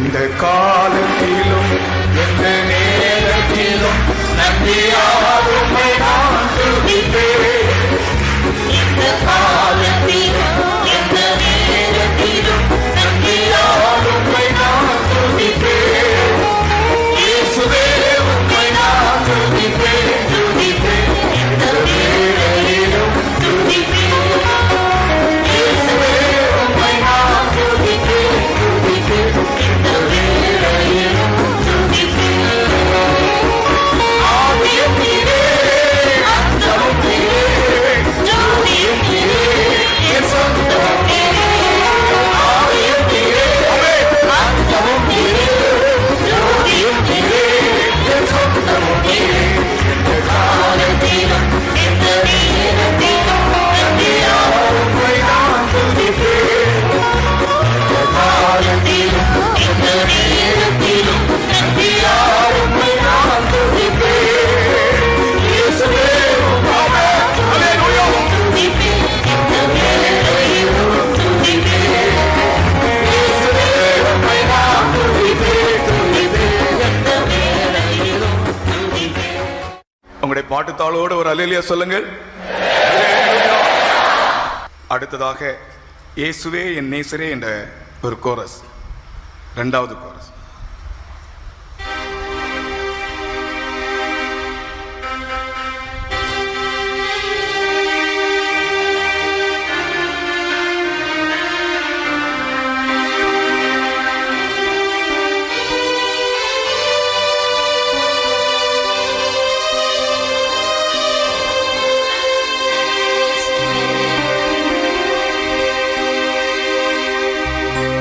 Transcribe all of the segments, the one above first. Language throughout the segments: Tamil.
இந்த காலத்திலும் எந்த நேரத்திலும் நன்றியால் உம்மை நான் துதிப்பேன். இந்த காலத்திலும் எந்த நேரத்திலும் நன்றியால் உம்மை நான் துதிப்பேன். இயேசுவே உம்மை நான் துதிப்பேன், துதிப்பேன். எந்த வேளையிலும் துதிப்பேன். இயேசுவே உம்மை நான் துதிப்பேன், துதிப்பேன். எந்த வேளையிலும் துதிப்பேன். ஆதியும் நீரே, அந்தமும் நீரே, ஜோதியும் நீரே, என் சொந்தமும் நீரே. ஆதியும் நீரே, அந்தமும் நீரே, ஜோதியும் நீரே, என் சொந்தமும் நீரே. இந்த காலத்திலும் இந்த நேரத்திலும் நன்றியால் உம்மை நான் துதிப்பேன். இந்த காலத்திலும் இந்த நேரத்திலும் நன்றியால் உம்மை நான் துதிப்பேன். இயேசுவே உம்மை அல்லேலூயா துதிப்பேன். இந்த வேளையிலும் துதிப்பேன். இயேசுவே உம்மை நான் துதிப்பேன், துதிப்பேன். இந்த வேளையிலும் துதிப்பேன். உங்களுடைய பாட்டுத்தாளோடு ஒரு அல்லேலூயா சொல்லுங்கள். அடுத்ததாக இயேசுவே என் நேசரே என்ற ஒரு கோரஸ், இரண்டாவது கோரஸ்.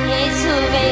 இயேசுவே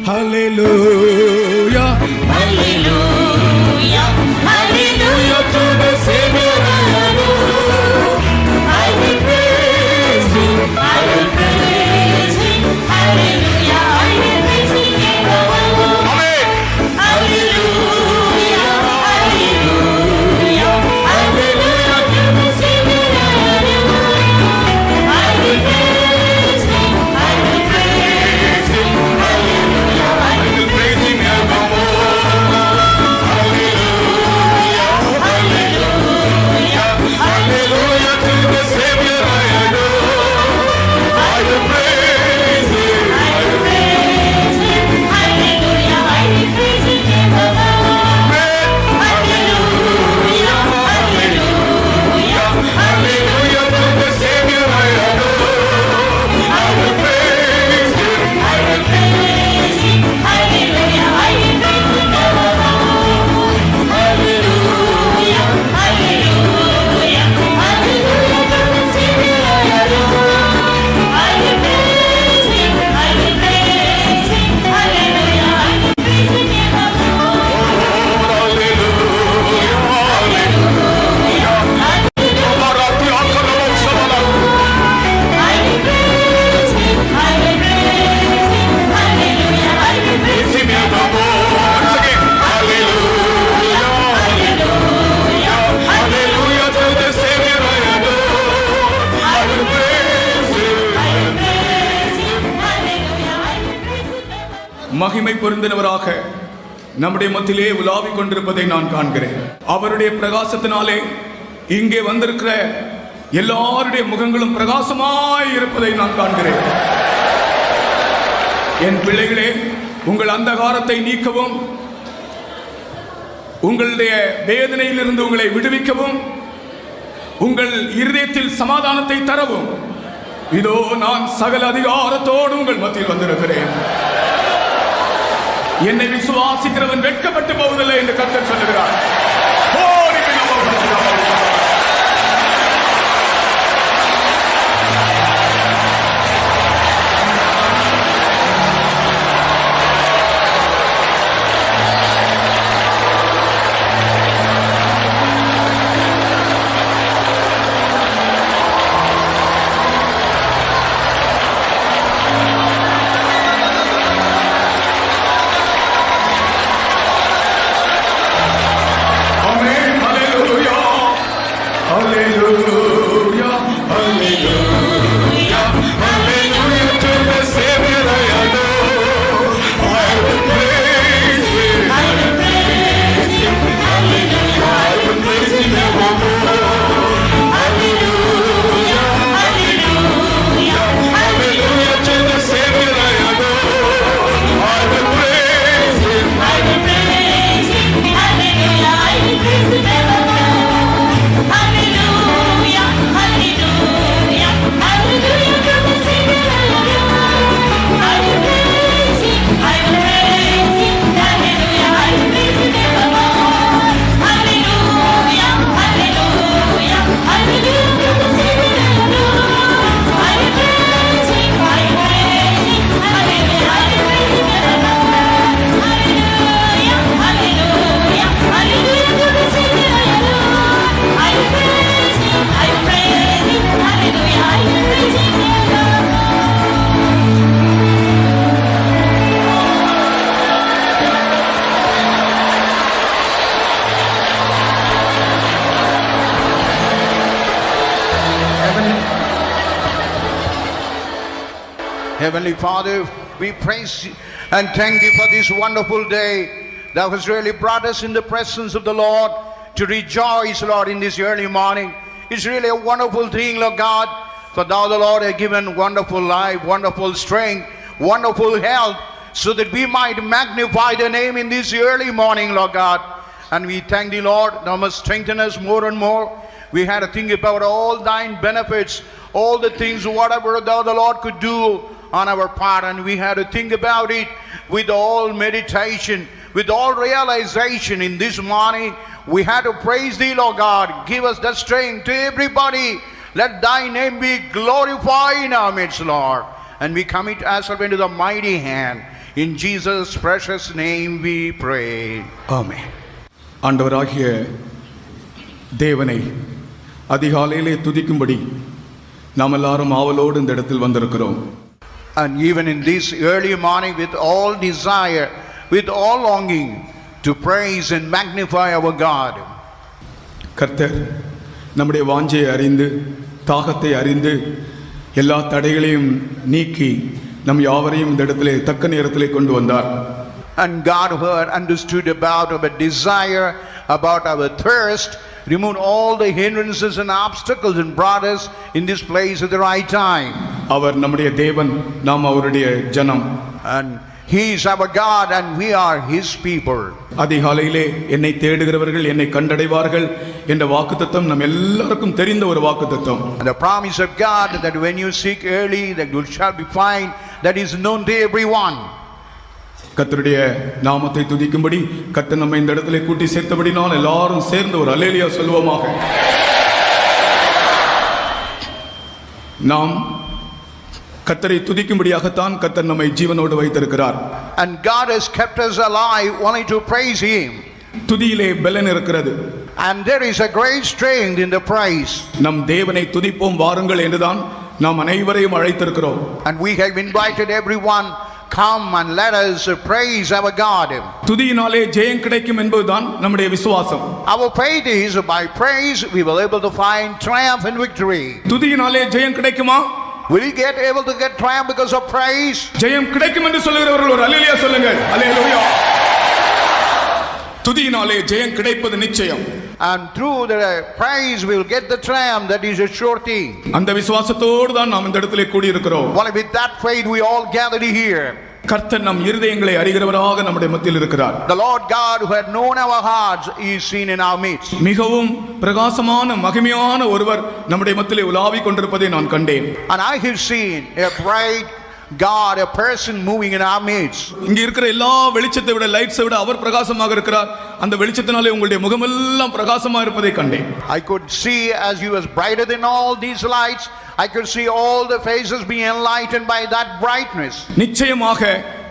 Hallelujah, hallelujah, hallelujah to the Savior I adore. I will praise Him, I will praise Him. Hallelujah, I will praise Him evermore. Amen. Hallelujah, hallelujah, hallelujah to the Savior I adore. I will praise Him, I will praise Him. Hallelujah, I will praise Him evermore. Hallelujah, hallelujah, hallelujah to the Savior I adore. I will praise Him, I will praise Him. Hallelujah, I will praise Him evermore. Hallelujah, hallelujah, hallelujah to the Savior I adore. I will praise Him, I will praise Him. Hallelujah, I will praise Him evermore. Hallelujah, hallelujah, hallelujah to the Savior I adore. I will praise Him, I will praise Him. Hallelujah, I will praise Him evermore. Hallelujah, hallelujah, hallelujah. I will praise Him, I will praise Him. Hallelujah, I will praise Him evermore. Once again, hallelujah, hallelujah, hallelujah to the Savior I adore. I will praise Him, I will praise Him. Hallelujah, I will praise Him evermore. மகிமை பொருந்தினவராக நம்முடைய மத்தியிலே உலாவிக் கொண்டிருப்பதை நான் காண்கிறேன். அவருடைய பிரகாசத்தினாலே இங்கே வந்திருக்கிற எல்லாருடைய முகங்களும் பிரகாசமாய் இருப்பதை நான் காண்கிறேன். என் பிள்ளைகளே, உங்கள் அந்தகாரத்தை நீக்கவும், உங்களுடைய வேதனையிலிருந்து உங்களை விடுவிக்கவும், உங்கள் இருதயத்தில் சமாதானத்தை தரவும் இதோ நான் சகல அதிகாரத்தோடு உங்கள் மத்தியில் வந்திருக்கிறேன். என்னை விசுவாசிக்கிறவன் வெட்கப்பட்டு போவதில்லை என்று கர்த்தர் சொல்லுகிறார். Heavenly Father, we praise you and thank you for this wonderful day that has really brought us in the presence of the Lord to rejoice, Lord, in this early morning. It's really a wonderful thing, Lord God, for thou, the Lord, has given wonderful life, wonderful strength, wonderful health, so that we might magnify the name in this early morning, Lord God. And we thank thee, Lord, thou must strengthen us more and more. We had to think about all thine benefits, all the things, whatever thou, the Lord, could do on our part, and we had to think about it with all meditation, with all realization. In this morning we had to praise thee, Lord God. Give us the strength to everybody. Let thy name be glorified in our midst, Lord. And we commit ourselves into the mighty hand. In Jesus' precious name we pray. ஆமென். ஆண்டவராகிய தேவனை அதிகாலையிலே துதிக்கும்படி நாம் எல்லாரும் ஆவலோடு இந்த இடத்தில் வந்திருக்கிறோம். And even in this early morning, with all desire, with all longing to praise and magnify our God. கர்த்தர் நம்முடைய வாஞ்சையை அறிந்து, தாகத்தை அறிந்து, எல்லா தடைகளையும் நீக்கி நம் யாவரையும் இந்த இடத்திலே தக்க நேரத்திலே கொண்டு வந்தார். And God heard, understood about our desire, about our thirst, removed all the hindrances and obstacles and brought us in this place at the right time. அவர் நம்முடைய தேவன், நாம் அவருடைய ஜனம். And He is our God and we are His people. அதிகாலையிலே என்னை தேடுகிறவர்கள் என்னை கண்டடைவார்கள் என்ற வாக்குத்தத்தம் நம் எல்லாருக்கும் தெரிந்த ஒரு வாக்குத்தத்தம். And the promise of God that when you seek early that you shall be found, that is known to everyone. கர்த்தருடைய நாமத்தை துதிக்கும்படி கர்த்தர் நம்மை இந்த இடத்திலே கூட்டி சேர்த்தபடினால் எல்லாரும் சேர்ந்து ஒரு அல்லேலூயா சொல்வோமாக. நாம் கர்த்தரை துதிக்கும்படியாகத்தான் கர்த்தர் நம்மை ஜீவனோடு வைத்திருக்கிறார். And God has kept us alive only to praise Him. துதியிலே பலன் இருக்கிறது. And there is a great strength in the praise. நம் தேவனை துதிப்போம் வாருங்கள் என்றுதான் நாம் அனைவரையும் அழைத்திருக்கிறோம். And we have invited everyone, come and let us praise our God. துதியினாலே ஜெயம் கிடைக்கும் என்பதுதான் நம்முடைய விசுவாசம். Our faith is by praise we will able to find triumph and victory. துதியினாலே ஜெயம் கிடைக்குமா? Will you get able to get triumph because of praise? ஜெயம் கிடைக்கும் என்று சொல்லுகிறவர்கள் ஒரு அல்லேலூயா சொல்லுங்கள். அல்லேலூயா. துதியினாலே ஜெயம் கிடைப்பது நிச்சயம். And through the praise we will get the triumph, that is a sure thing. அந்த விசுவாசத்தோடு தான் நாம் இந்த இடத்திலே கூடி இருக்கிறோம். Only with that faith we all gathered here. கர்த்தர் நம் இருதயங்களை அறிகிறவராக நம்முடைய மத்தியில் இருக்கிறார். The Lord God who had known our hearts is seen in our midst. மிகவும் பிரகாசமான மகிமையான ஒருவர் நம்முடைய மத்தியிலே உலாவிக் கொண்டிருப்பதை நான் கண்டேன். And I have seen a bright God, a person moving in our midst. இங்க இருக்கிற எல்லா வெளிச்சத்தை விட, லைட்ஸை விட அவர் பிரகாசமாக இருக்கிறார். அந்த வெளிச்சத்தினாலே உங்களுடைய முகமெல்லாம் பிரகாசமா இருப்பதை கண்டேன். I could see as he was brighter than all these lights. I could see all the faces being enlightened by that brightness. நிச்சயமாக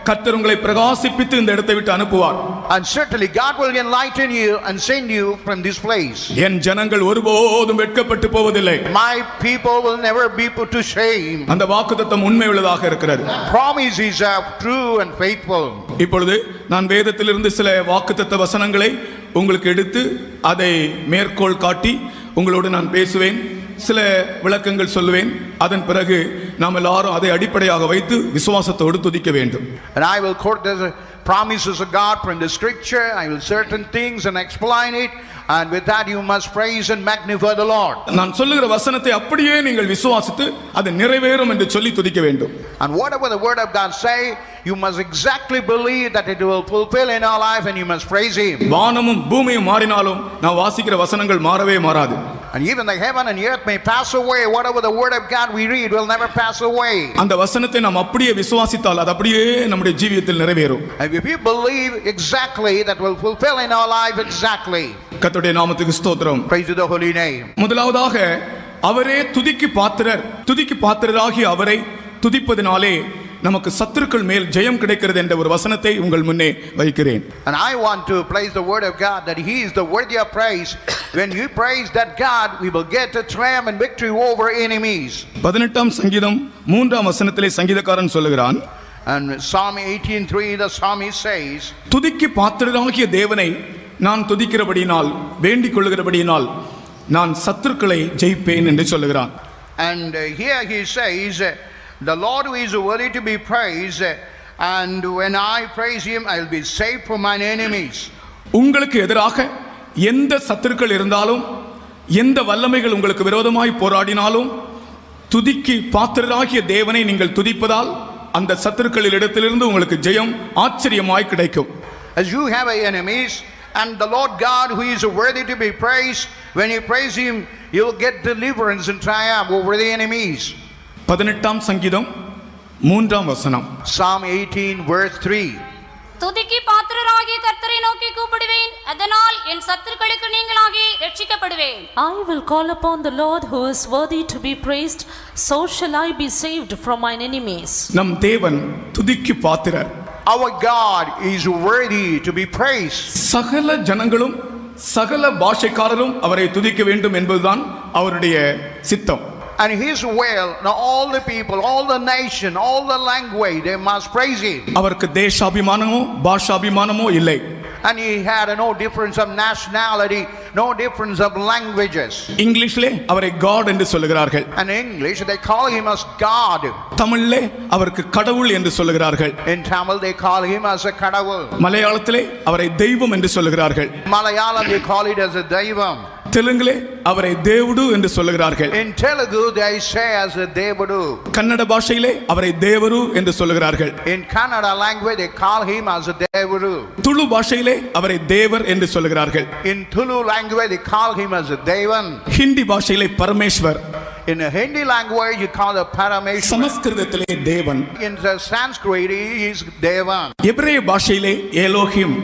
கர்த்தர் உங்களை பிரகாசிப்பித்து இந்த இடத்தை விட்டு அனுப்புவார். And certainly God will enlighten you and send you from this place. என் ஜனங்கள் ஒருபோதும் வெட்கப்பட்டு போவதில்லை. My people will never be put to shame. அந்த வாக்குத்தத்தம் உண்மை உள்ளதாக இருக்கிறது. Promise is true and faithful. இப்பொழுது நான் வேதத்திலிருந்து சில வாக்குத்தத்த வசனங்களை உங்களுக்கு எடுத்து அதை மேற்கோள் காட்டி உங்களோடு நான் பேசுவேன். சில விளக்கங்கள் சொல்லுவேன். அதன் பிறகு நாம் எல்லாரும் அதை அடிப்படையாக வைத்து விசுவாசத்தோடு துதிக்க வேண்டும். And I will quote the promises of God from the scripture. I will certain things and explain it. And with that you must praise and magnify the Lord. நான் சொல்லுகிற வசனத்தை அப்படியே நீங்கள் விசுவாசித்து அது நிறைவேறும் என்று சொல்லி துதிக்க வேண்டும். And whatever the word of God say, you must exactly believe that it will fulfill in our life and you must praise Him. வானமும் பூமியும் மாறினாலும் நான் வாசிக்கிற வசனங்கள் மாறவே மாறாது. And even the heaven and earth may pass away, whatever the word of God we read will never pass away. அந்த வசனத்தை நாம் அப்படியே விசுவாசித்தால் அது அப்படியே நம்முடைய ஜீவியத்தில் நிறைவேறும். And if you believe exactly, that will fulfill in our life exactly. கர்த்தருடைய நாமத்துக்கு ஸ்தோத்திரம். Praise to the holy name. முதலாவதாக அவரே துதிக்கு பாத்திரராகிய அவரை துதிப்பதினாலே நமக்கு சத்துருக்கள் மேல் ஜெயம் கிடைக்கிறது என்ற ஒரு வசனத்தை உங்கள் முன்னே வைக்கிறேன். And I want to place the word of God that He is the worthy of praise. When you praise that God, we will get a triumph and victory over enemies. 18ஆம் சங்கீதம் 3ஆம் வசனத்திலே சங்கீதக்காரன் சொல்லுகிறான். And Psalm 18:3 the psalmist says, துதிக்கு பாத்திரராகிய தேவனை நான் துதிக்கிறபடியினால் வேண்டிக் கொள்கிறபடியினால் நான் சத்துருக்களை ஜெயிப்பேன் என்று சொல்லுகிறான். And here he says, the Lord who is worthy to be praised, and when I praise Him I will be saved from mine enemies. உங்களுக்கு எதிராக எந்த சத்துருக்கள் இருந்தாலும், எந்த வல்லமைகள் உங்களுக்கு விரோதமாய் போராடினாலும், துதிக்கு பாத்திரராகிய தேவனை நீங்கள் துதிப்பதால் அந்த சத்துருக்களின் இடத்திலிருந்து உங்களுக்கு ஜெயம் ஆச்சரியமாய் கிடைக்கும். As you have enemies, and the Lord God who is worthy to be praised, when you praise Him you will get deliverance and triumph over the enemies. 18ஆம் சங்கீதம் 3ஆம் வசனம். Psalm 18 verse 3. துதிக்கு பாத்திரராகிய கர்த்தரை நோக்கி கூப்பிடுவேன், அதனால் என் சத்துருக்களுக்கு நீங்களாகி ரட்சிக்கப்படுவேன். I will call upon the Lord who is worthy to be praised, so shall I be saved from mine enemies. நம் தேவன் துதிக்கு பாத்திரர். Our God is worthy to be praised. சகல ஜனங்களும் சகல பாஷைக்காரரும் அவரை துதிக்க வேண்டும் என்பதுதான் அவருடைய சித்தம். And his will, now all the people, all the nation, all the language, they must praise him. அவருக்கு தேசாபிமானமோ பாஷாபிமானமோ இல்லை. And he had no difference of nationality, no difference of languages. இங்கிலீஷ்லே அவரை God என்று சொல்லுகிறார்கள். In English they call him as God. தமிழிலே அவருக்கு கடவுள் என்று சொல்லுகிறார்கள். In Tamil they call him as a கடவுள். மலையாளத்திலே அவரை தெய்வம் என்று சொல்லுகிறார்கள். Malayalam they call it as a deivam. தெலுங்கிலே அவரை தேவுடு என்று சொல்லுகிறார்கள். In Telugu they say as a devudu. Kannada பாஷையிலே அவரை தேவரு என்று சொல்லுகிறார்கள். In Kannada language they call him as a devudu. Tulu பாஷையிலே அவரை தேவர் என்று சொல்லுகிறார்கள். In Tulu language they call him as a devan. Hindi பாஷையிலே Parameshwar. In the Hindi language you call it Parameshwar. சமஸ்கிருதத்திலே தேவன். In the Sanskrit he is devan. எபிரேய பாஷையிலே Elohim.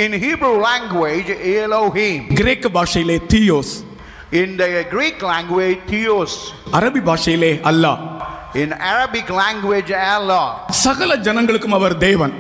In Hebrew language Elohim. கிரேக்க பாஷையிலே Theos. In the Greek language Theos. அரபி பாஷையிலே அல்லாஹ். In Arabic language Allah. சகல ஜனங்களுக்கும் அவர் தேவன்.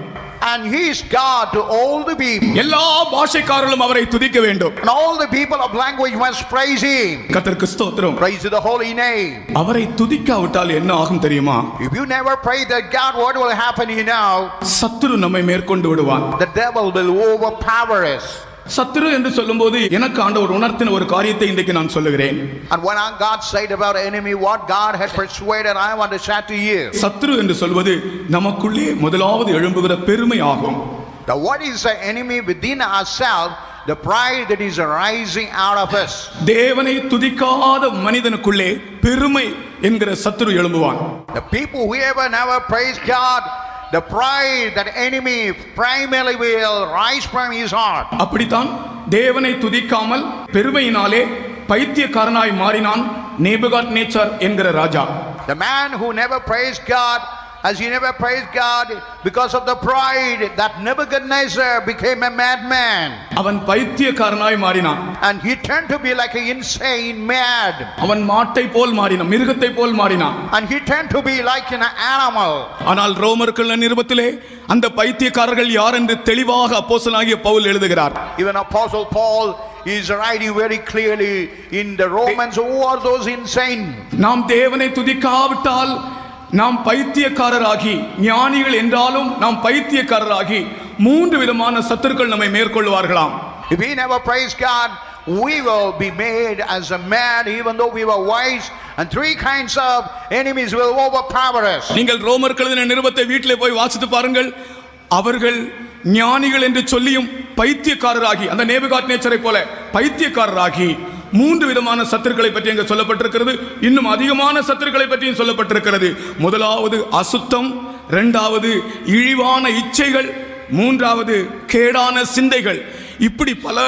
And he is God to all the people. எல்லா பாஷைக்காரர்களும் அவரை துதிக்க வேண்டும். And all the people of language must praise him. கர்த்தருக்கு ஸ்தோத்திரம். Praise to the holy name. அவரை துதிக்காவிட்டால் என்ன ஆகும் தெரியுமா? If you never pray that God, what will happen you know? சத்துரு நம்மை மேற்கொண்டு விடுவான். The devil will overpower us. சத்துரு என்று சொல்லும்போது எனக்கு ஆண்டவர் உணர்த்தின ஒரு காரியத்தை இன்றைக்கு நான் சொல்லுகிறேன். And when God said about enemy, what God had persuaded, I want to share to you. சத்துரு என்று சொல்வது நமக்குள்ளே முதலாவது எழும்புகிற பெருமை ஆகும். What is the enemy within ourselves? The pride that is arising out of us. தேவனை துதிக்காத மனிதனுக்குள்ளே பெருமை என்கிற சத்துரு எழும்புவான். The people who ever never praise God, the pride, that enemy primarily will rise from his heart. அப்படித்தான் தேவனை துதிக்காமல் பெருமையினாலே பைத்தியக்காரனாய் மாறினான் நேபுகாத்நேச்சார் என்கிற ராஜா. The man who never praised God, as he never praised God because of the pride, that Nebuchadnezzar became a madman. அவன் பைத்தியக்காரனாய் மாறினான். And he turned to be like an insane mad. அவன் மாட்டை போல் மாறினான், மிருகத்தை போல் மாறினான். And he turned to be like an animal. ஆனால் ரோமர்கள் நிருபத்திலே அந்த பைத்தியக்காரர்கள் யார் என்று தெளிவாக அப்போஸ்தலனாகிய பவுல் எழுதுகிறார். Even Apostle Paul is writing very clearly in the Romans, who are those insane? நாம் தேவனை துதிக்காவிட்டால் நாம் பைத்தியக்காரராகி, ஞானிகள் என்றாலும் நாம் பைத்தியக்காரராகி, மூன்று விதமான சத்துருக்கள் நம்மை மேற்கொள்வார்களாம். If we never praise God, we will be made as a mad, even though we were wise, and three kinds of enemies will overpower us. நீங்கள் ரோமர்கள் நிருபத்தை வீட்டிலே போய் வாசித்து பாருங்கள். அவர்கள் ஞானிகள் என்று சொல்லியும் பைத்தியக்காரராகி, அந்த நேபுகாத்நேச்சரை போல பைத்தியக்காரராகி, மூன்று விதமான சத்துருக்களை பற்றி அங்கு சொல்லப்பட்டிருக்கிறது. இன்னும் அதிகமான சத்துருக்களை பற்றியும் சொல்லப்பட்டிருக்கிறது. முதலாவது அசுத்தம், இரண்டாவது இழிவான இச்சைகள், மூன்றாவது கேடான சிந்தைகள். இப்படி பல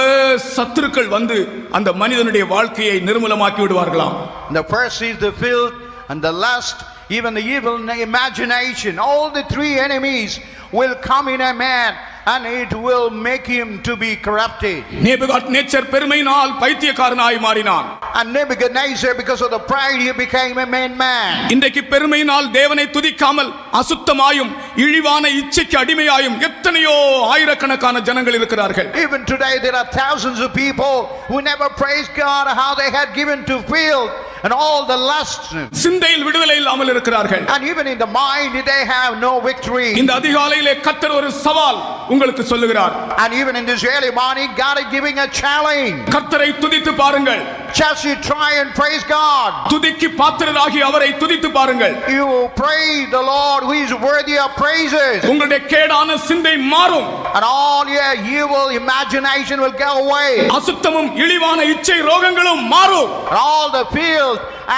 சத்துருக்கள் வந்து அந்த மனிதனுடைய வாழ்க்கையை நிர்மூலமாக்கி விடுவார்களாம். The first is the filth and the lust, even the evil imagination. All the three enemies will come in a man, and it will make him to be corrupted. Nebuchadnezzar பெருமையினால் பைத்தியக்காரனாய் மாறினான். And Nebuchadnezzar, because of the pride, he became a madman. இன்றைக்கு பெருமையினால் தேவனை துதிக்காமல் அசுத்தமாயும் இழிவான இச்சைக்கு அடிமையாயும் எத்தனையோ ஆயிரக்கணக்கான ஜனங்கள் இருக்கிறார்கள். Even today there are thousands of people who never praise God, how they had given to filth and all the lust. சிந்தையில் விடுதலை இல்லாமல் இருக்கிறார்கள். And even in the mind they have no victory. இந்த அதிகாலையிலே கர்த்தர் ஒரு சவால் உங்களுக்கு சொல்லுகிறார். And even in this early morning God is giving a challenge. கர்த்தரை துதித்து பாருங்கள். Just you try and praise God. துதிக்கு பாத்திரராகி அவரை துதித்து பாருங்கள். You praise the Lord who is worthy of praises. உங்களுடைய கேடான சிந்தை மாறும். And all your evil imagination will go away. அசுத்தமும் இழிவான இச்சை ரோகங்களும் மாறும். And all the filth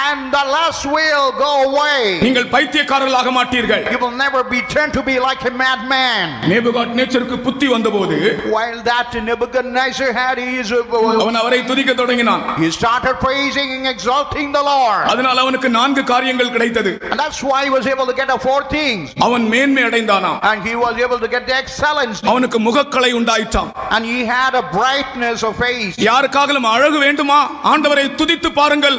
and the lust will go away. நீங்கள் பைத்தியக்காரர்களாக மாட்டீர்கள். You will never be turned to be like a madman. நேபுகாத்நேச்சருக்கு புத்தி வந்தபோது While that Nebuchadnezzar had his அவன் அவரை துதிக்க தொடங்கினான். he started praising and exalting the Lord. அதனால் அவனுக்கு 4 காரியங்கள் கிடைத்தது. And that's why he was able to get 4 things. அவன் மேன்மை அடைந்தானாம். And he was able to get the excellence. அவனுக்கு முகக்கலை உண்டாயிற்றாம். And he had a brightness of face. யாருக்காகலும் அழகு வேண்டுமா? ஆண்டவரை துதித்து பாருங்கள்,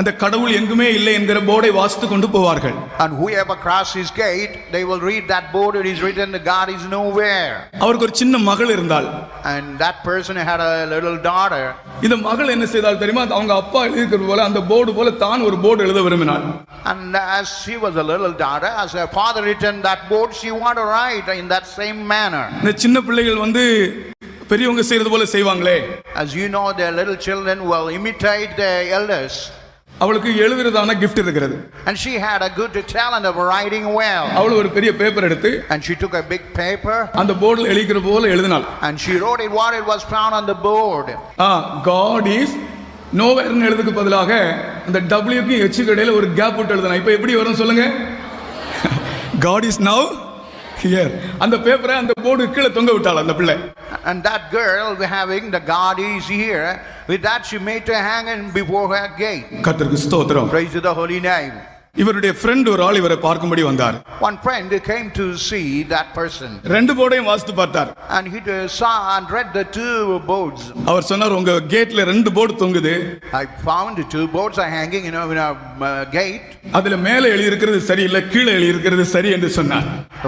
அந்த கடவுள் எங்குமே இல்லை என்கிற போர்டை வாசித்து கொண்டு போவார்கள். And whoever crosses his gate, they will read that board. It is written, God is nowhere. அவருக்கு ஒரு சின்ன மகள் இருந்தாள். And that person had a little daughter. இந்த மகள் என்ன செய்தாள் தெரியுமா? அவங்க அப்பா எழுதியிருக்கிற போல அந்த போர்டு போல தான் ஒரு போர்டு எழுத விரும்பினாள். And as she was a little daughter, as her father written that board, she wanted to write in that same manner. இந்த சின்ன பிள்ளைகள் வந்து பெரியவங்க செய்யறது போல செய்வாங்களே. As you know, their little children will imitate their elders. அவளுக்கு எழுதுறதான gift இருக்கிறது. And she had a good talent of writing well. அவள் ஒரு பெரிய பேப்பர் எடுத்து and she took a big paper அந்த போர்டுல எழுதிக்கிற போல எழுதினாள். and she wrote it what it was found on the board. God is nowhere ன்னு எழுதுக்கு பதிலாக அந்த W க்கு H க்கு இடையில ஒரு கேப் விட்டு எழுதணும். இப்போ எப்படி வரும் சொல்லுங்க? God is now here. அந்த பேப்பரை அந்த போர்டு கீழே தொங்க விட்டாள் அந்த பிள்ளை. And that girl having the God is here, with that she made her hanging before her gate. கர்த்தருக்கு ஸ்தோத்திரம். Praise the holy name. இவருடைய friend ஒரு ஆள் இவரை பார்க்கும்படி வந்தார். One friend came to see that person. ரெண்டு போர்டையும் வாசித்து பார்த்தார். And he saw and read the two boards. அவர் சொன்னார் உங்க கேட்ல ரெண்டு போர்டு தொங்குது. I found the two boards are hanging in a gate. அதுல மேலே எழுதி இருக்கிறது சரியில்லை, கீழே எழுதி இருக்கிறது சரி என்று சொன்னார்.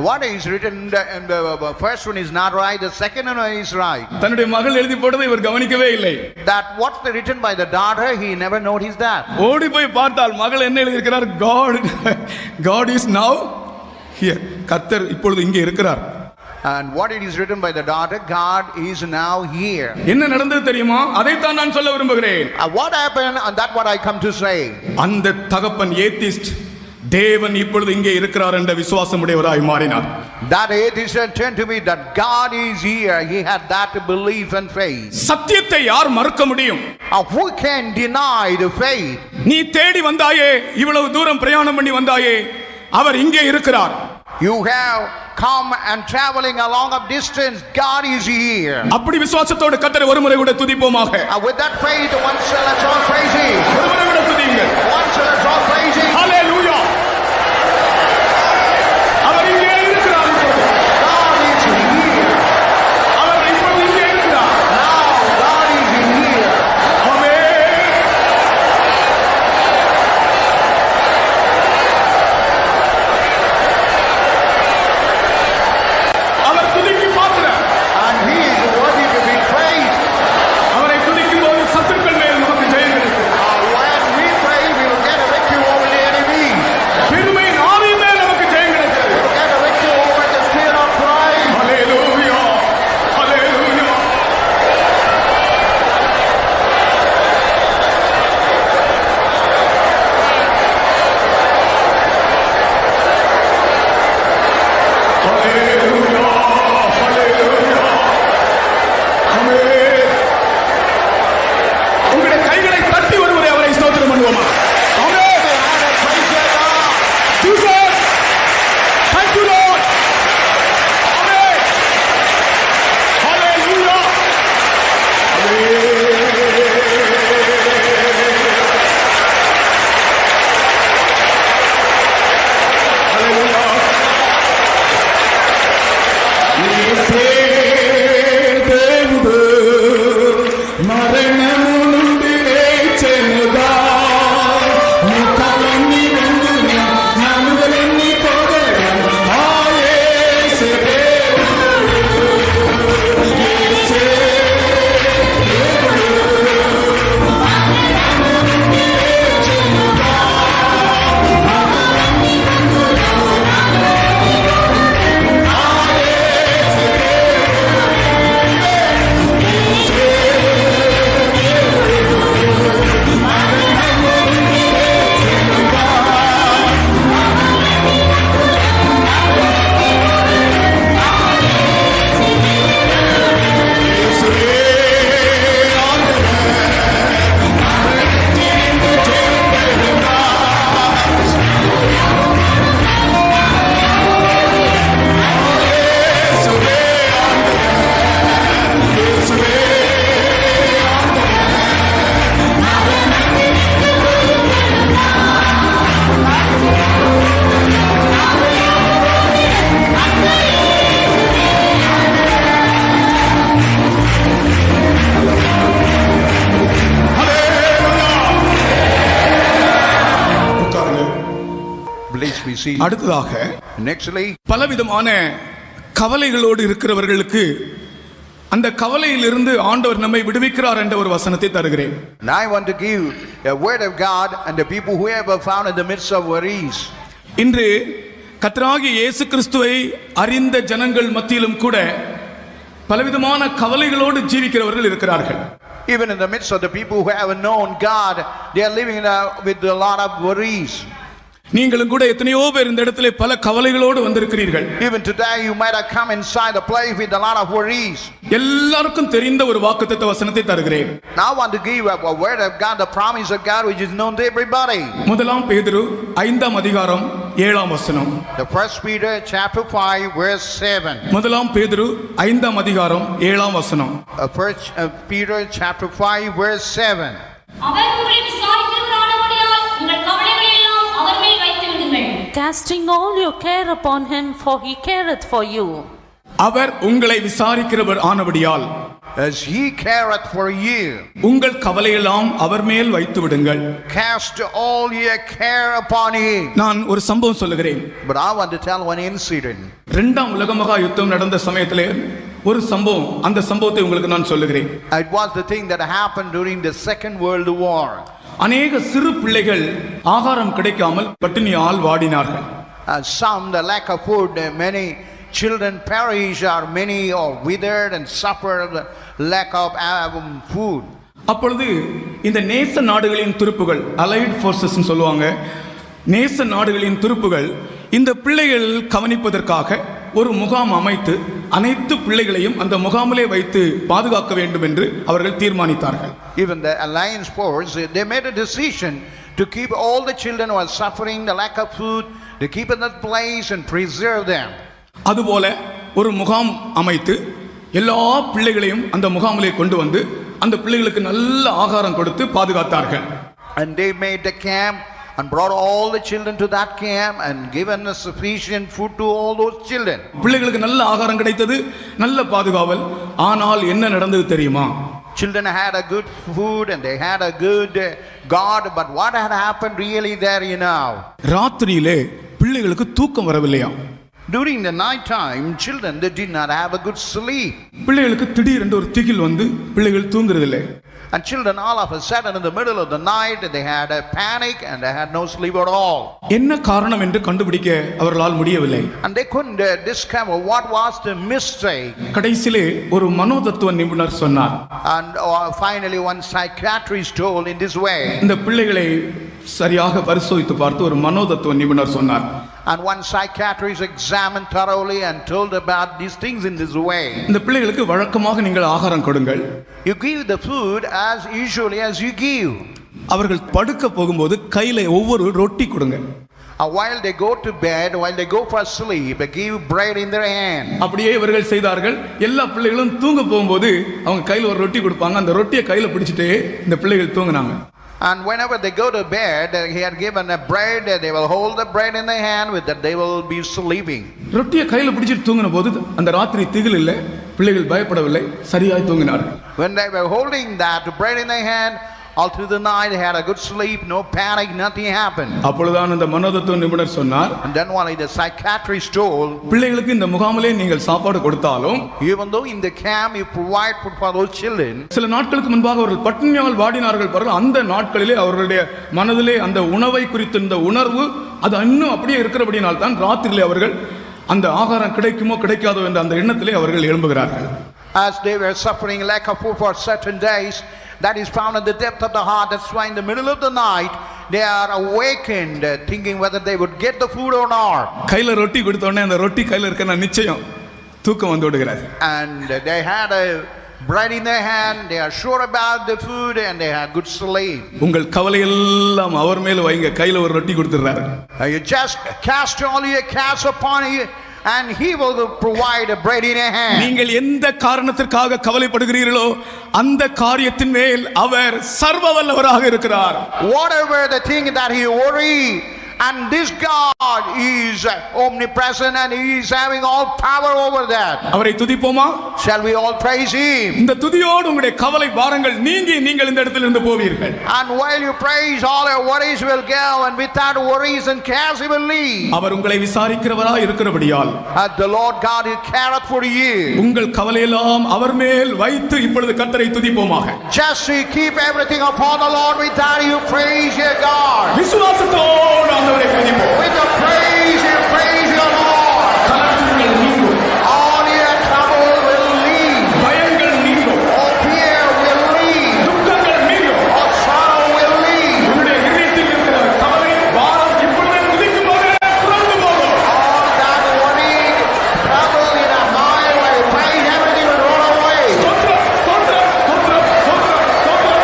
What is written in the first one is not right, the second one is right. தன்னுடைய மகள் எழுதி போட்டதை இவர் கவனிக்கவே இல்லை. That what's written by the daughter, he never noticed that. ஓடி போய் பார்த்தால் மகள் என்ன எழுதி இருக்கிறார்? God is now here. கர்த்தர் இப்பொழுது இங்கே இருக்கிறார். And what it is written by the daughter, God is now here. என்ன நடந்தது தெரியுமா? அதைத்தான் நான் சொல்ல விரும்புகிறேன். What happened, and that's what I come to say. அந்த தகப்பன் ஏத்திஸ்ட் தேவன் இப்பொழுது இங்கே இருக்கிறார் என்ற விசுவாசம் உடையவராய் மாறினார். That atheist turned to me that God is here. He had that belief and faith. சத்தியத்தை யார் மறுக்க முடியும்? Who can deny the faith? நீ தேடி வந்தாயே, இவ்வளவு தூரம் பிரயாணம் பண்ணி வந்தாயே, அவர் இங்கே இருக்கிறார். You have come and traveling along a distance, God is here. அப்படி விசுவாசத்தோடு கர்த்தரை ஒரு முறை கூட துதிப்போமாக. With that faith, once let's all praise Him. ஒரு முறை கூட துதியுங்கள். Once let's all praise Him. ஹalleluya. அவர் இங்கே இருக்கிறார். God is here. அவர் இப்பொழுது இங்கே இருக்கிறார். Now God is here. ஆமென். அவர் துதிக்கு பாத்திரர். And He is worthy to be praised. அவரை துதிக்கும் போது சத்துருக்கள் மேல் நமக்கு ஜெயம் கிடைக்கும். When we pray, we will get a victory over the Please be seated. அடுத்ததாக Nextly, பலவிதமான கவலைகளோடு இருக்கிறவர்களுக்கு அந்த கவலையிலிருந்து ஆண்டவர் நம்மை விடுவிக்கிறார் என்ற ஒரு வசனத்தை தருகிறேன். now I want to give a word of God and the people who ever found in the midst of worries. இன்று கர்த்தராகிய இயேசு கிறிஸ்துவை அறிந்த ஜனங்கள் மத்தியிலும் கூட பலவிதமான கவலைகளோடு ஜீவிக்கிறவர்கள் இருக்கிறார்கள். Even in the midst of the people who have known God, they are living with a lot of worries. நீங்களும் கூட எத்தனையோ பேர் இந்த இடத்திலே பல கவலைகளோடு வந்திருக்கிறீர்கள். Even today you might have come inside the place with a lot of worries. எல்லாருக்கும் தெரிந்த ஒரு வாக்குத்தத்த வசனத்தை தருகிறேன். Now I want to give a word of God, the promise of God which is known to everybody. முதலாம் பேதுரு 5ஆம் அதிகாரம் 7ஆம் வசனம். The First Peter chapter 5 verse 7. முதலாம் பேதுரு 5ஆம் அதிகாரம் 7ஆம் வசனம். First Peter chapter 5 verse 7. அவர் உங்களை விசாரிக்கிறவரானபடியால் உங்கள் கவலைகளை எல்லாம் அவர் மேல் வைத்து விடுங்கள். Casting all your care upon him, for he careth for you. அவர் உங்களை விசாரிக்கிறவர் ஆனபடியால் As he careth for you, உங்கள் கவலையெல்லாம் அவர் மேல் வைத்து விடுங்கள். cast all your care upon him. நான் ஒரு சம்பவம் சொல்லுகிறேன். But I want to tell one incident. இரண்டாம் உலக மகா யுத்தம் நடந்த சமயத்திலே ஒரு சம்பவம், அந்த சம்பவத்தை உங்களுக்கு நான் சொல்லுகிறேன். It was the thing that happened during the Second World War. அநேக சிறு பிள்ளைகள் ஆகாரம் கிடைக்காமல் பட்டினியால் வாடினார்கள். Some, the lack of food, many children perish, or many are withered and suffer the lack of food. அப்பொழுது இந்த நேச நாடுகளின் துருப்புகள், அலைட் ஃபோர்சஸ் சொல்லுவாங்க, நேச நாடுகளின் துருப்புகள் இந்த பிள்ளைகள் கவனிப்பதற்காக ஒரு முகாம் அமைத்து அனைத்து பிள்ளைகளையும் அந்த முகாமிலே வைத்து பாதுகாக்க வேண்டும் என்று அவர்கள் தீர்மானித்தார்கள். Even the alliance force, they made a decision to keep all the children who are suffering the lack of food, to keep in that place and preserve them. அதுபோல ஒரு முகாம் அமைத்து எல்லா பிள்ளைகளையும் அந்த முகாமிலே கொண்டு வந்து அந்த பிள்ளைகளுக்கு நல்ல ஆகாரம் கொடுத்து பாதுகாத்தார்கள். And they made the camp and brought all the children to that camp and given a sufficient food to all those children. பிள்ளைகளுக்கு நல்ல ஆகாரம் கிடைத்தது, நல்ல பாதுகாவல். ஆனால் என்ன நடந்தது தெரியுமா? Children had a good food and they had a good God, but what had happened really there, you know? ராத்திரியிலே பிள்ளைகளுக்கு தூக்கம் வரவில்லையா? During the night time, children, they did not have a good sleep. பிள்ளைகளுக்கு திடீரென்று ஒரு திகில் வந்து பிள்ளைகள் தூங்குறதில்லை. And children all of a sudden in the middle of the night they had a panic and they had no sleep at all. என்ன காரணம் என்று கண்டுபிடிக்க அவர்களால் முடியவில்லை. And they couldn't discover what was the mistake. கடைசியிலே ஒரு மனோதத்துவ நிபுணர் சொன்னார். And finally one psychiatrist told in this way. இந்த பிள்ளைகளை சரியாக பரிசோதித்து பார்த்து ஒரு மனோதத்துவ நிபுணர் சொன்னார். And one psychiatrist examined thoroughly and told about these things in this way. இந்த பிள்ளைகளுக்கு வழக்கமாக நீங்கள் ஆகாரம் கொடுங்கள். You give the food as usually as you give. அவர்கள் படுக்க போகும்போது கையில ஒவ்வொரு ரொட்டி கொடுங்க. While they go to bed, while they go for sleep, they give bread in their hand. அப்படியே இவர்கள் செய்தார்கள். எல்லா பிள்ளைகளும் தூங்க போகும்போது அவங்க கையில ஒரு ரொட்டி கொடுப்பாங்க. அந்த ரொட்டியை கையில பிடிச்சிட்டே இந்த பிள்ளைகள் தூங்குனாங்க. And whenever they go to bed, he had given a bread, they will hold the bread in their hand, with that they will be sleeping. ரொட்டியை கையில பிடிச்சிட்டு தூங்கின போது அந்த ராத்திரி திகில் இல்லை, பிள்ளைகள் பயப்படவில்லை, சரியாய் தூங்கினார்கள். When they were holding that bread in their hand, all through the night they had a good sleep, no panic, nothing happened. அப்பொழுதுதான் அந்த மனோதத்துவ நிபுணர் சொன்னார், And then one of the psychiatrist told, பிள்ளைகளுக்கு இந்த முகாமிலே நீங்கள் சாப்பாடு கொடுத்தாலும், even though in the camp you provide food for those children, சில நாட்களுக்கு முன்பாக அவர்கள் பட்டினியால் வாடினார்கள் பாருங்கள், அந்த நாட்களிலே அவர்களுடைய மனதிலே அந்த உணவை குறித்த இந்த உணர்வு அது இன்னும் அப்படியே இருக்கிறபடியால் தான் ராத்திரியிலே அவர்கள் அந்த ஆகாரம் கிடைக்குமோ கிடைக்காதோ என்ற அந்த எண்ணத்திலே அவர்கள் எழும்புகிறார்கள். As they were suffering lack of food for certain days, that is found in the depth of the heart. That's why in the middle of the night they are awakened, thinking whether they would get the food or not. கையில ரொட்டி கொடுத்த உடனே அந்த ரொட்டி கையில இருக்க நிச்சயம் தூக்கம் வந்து விடுகிறது. And they had a bread in their hand, they are sure about the food and they had good sleep. உங்கள் கவலை எல்லாம் அவர் மேல வைங்க, கையில ஒரு ரொட்டி கொடுத்துறாரு. You just cast all your cares upon him and he will provide a bread in your hand. நீங்கள் எந்த காரணத்திற்காக கவலைப்படுகிறீர்களோ அந்த காரியத்தின் மேல் அவர் சர்வவல்லவராக இருக்கிறார். Whatever the thing that you worry and this God is omnipresent and he is having all power over that. அவரை துதிப்போமா? Shall we all praise him? இந்த துதியோடு உங்களுடைய கவலை பாரங்கள் நீங்கி நீங்கள் இந்த இடத்திலிருந்து போவீர்கள். And while you praise, all your worries will go, and without worries and cares he will leave. அவர் உங்களை விசாரிக்கிறவராய் இருக்கிறபடியால் The Lord God is careth for you. உங்கள் கவலையெல்லாம் அவர் மேல் வைத்து இப்பொழுது கர்த்தரை துதிப்போமாக. Just keep everything upon the Lord, with that you praise your God. விசுவாசத்தோடு ஆண்டவரை துதிப்போம். With the praise you praise your Lord. கலக்கங்கள் நீங்கும். All your trouble will leave. பயங்கள் நீங்கும். All fear will leave. துக்கங்கள் நீங்கும். All sorrow will leave. உங்களுடைய இதயத்தில் இருக்கிற கவலை பாரம் இப்பொழுது துதிக்கும்போது புறந்து போகும். All that worry, trouble in our mind, while you praise, everything will roll away. ஸ்தோத்திரம், ஸ்தோத்திரம், ஸ்தோத்திரம், ஸ்தோத்திரம், ஸ்தோத்திரம்.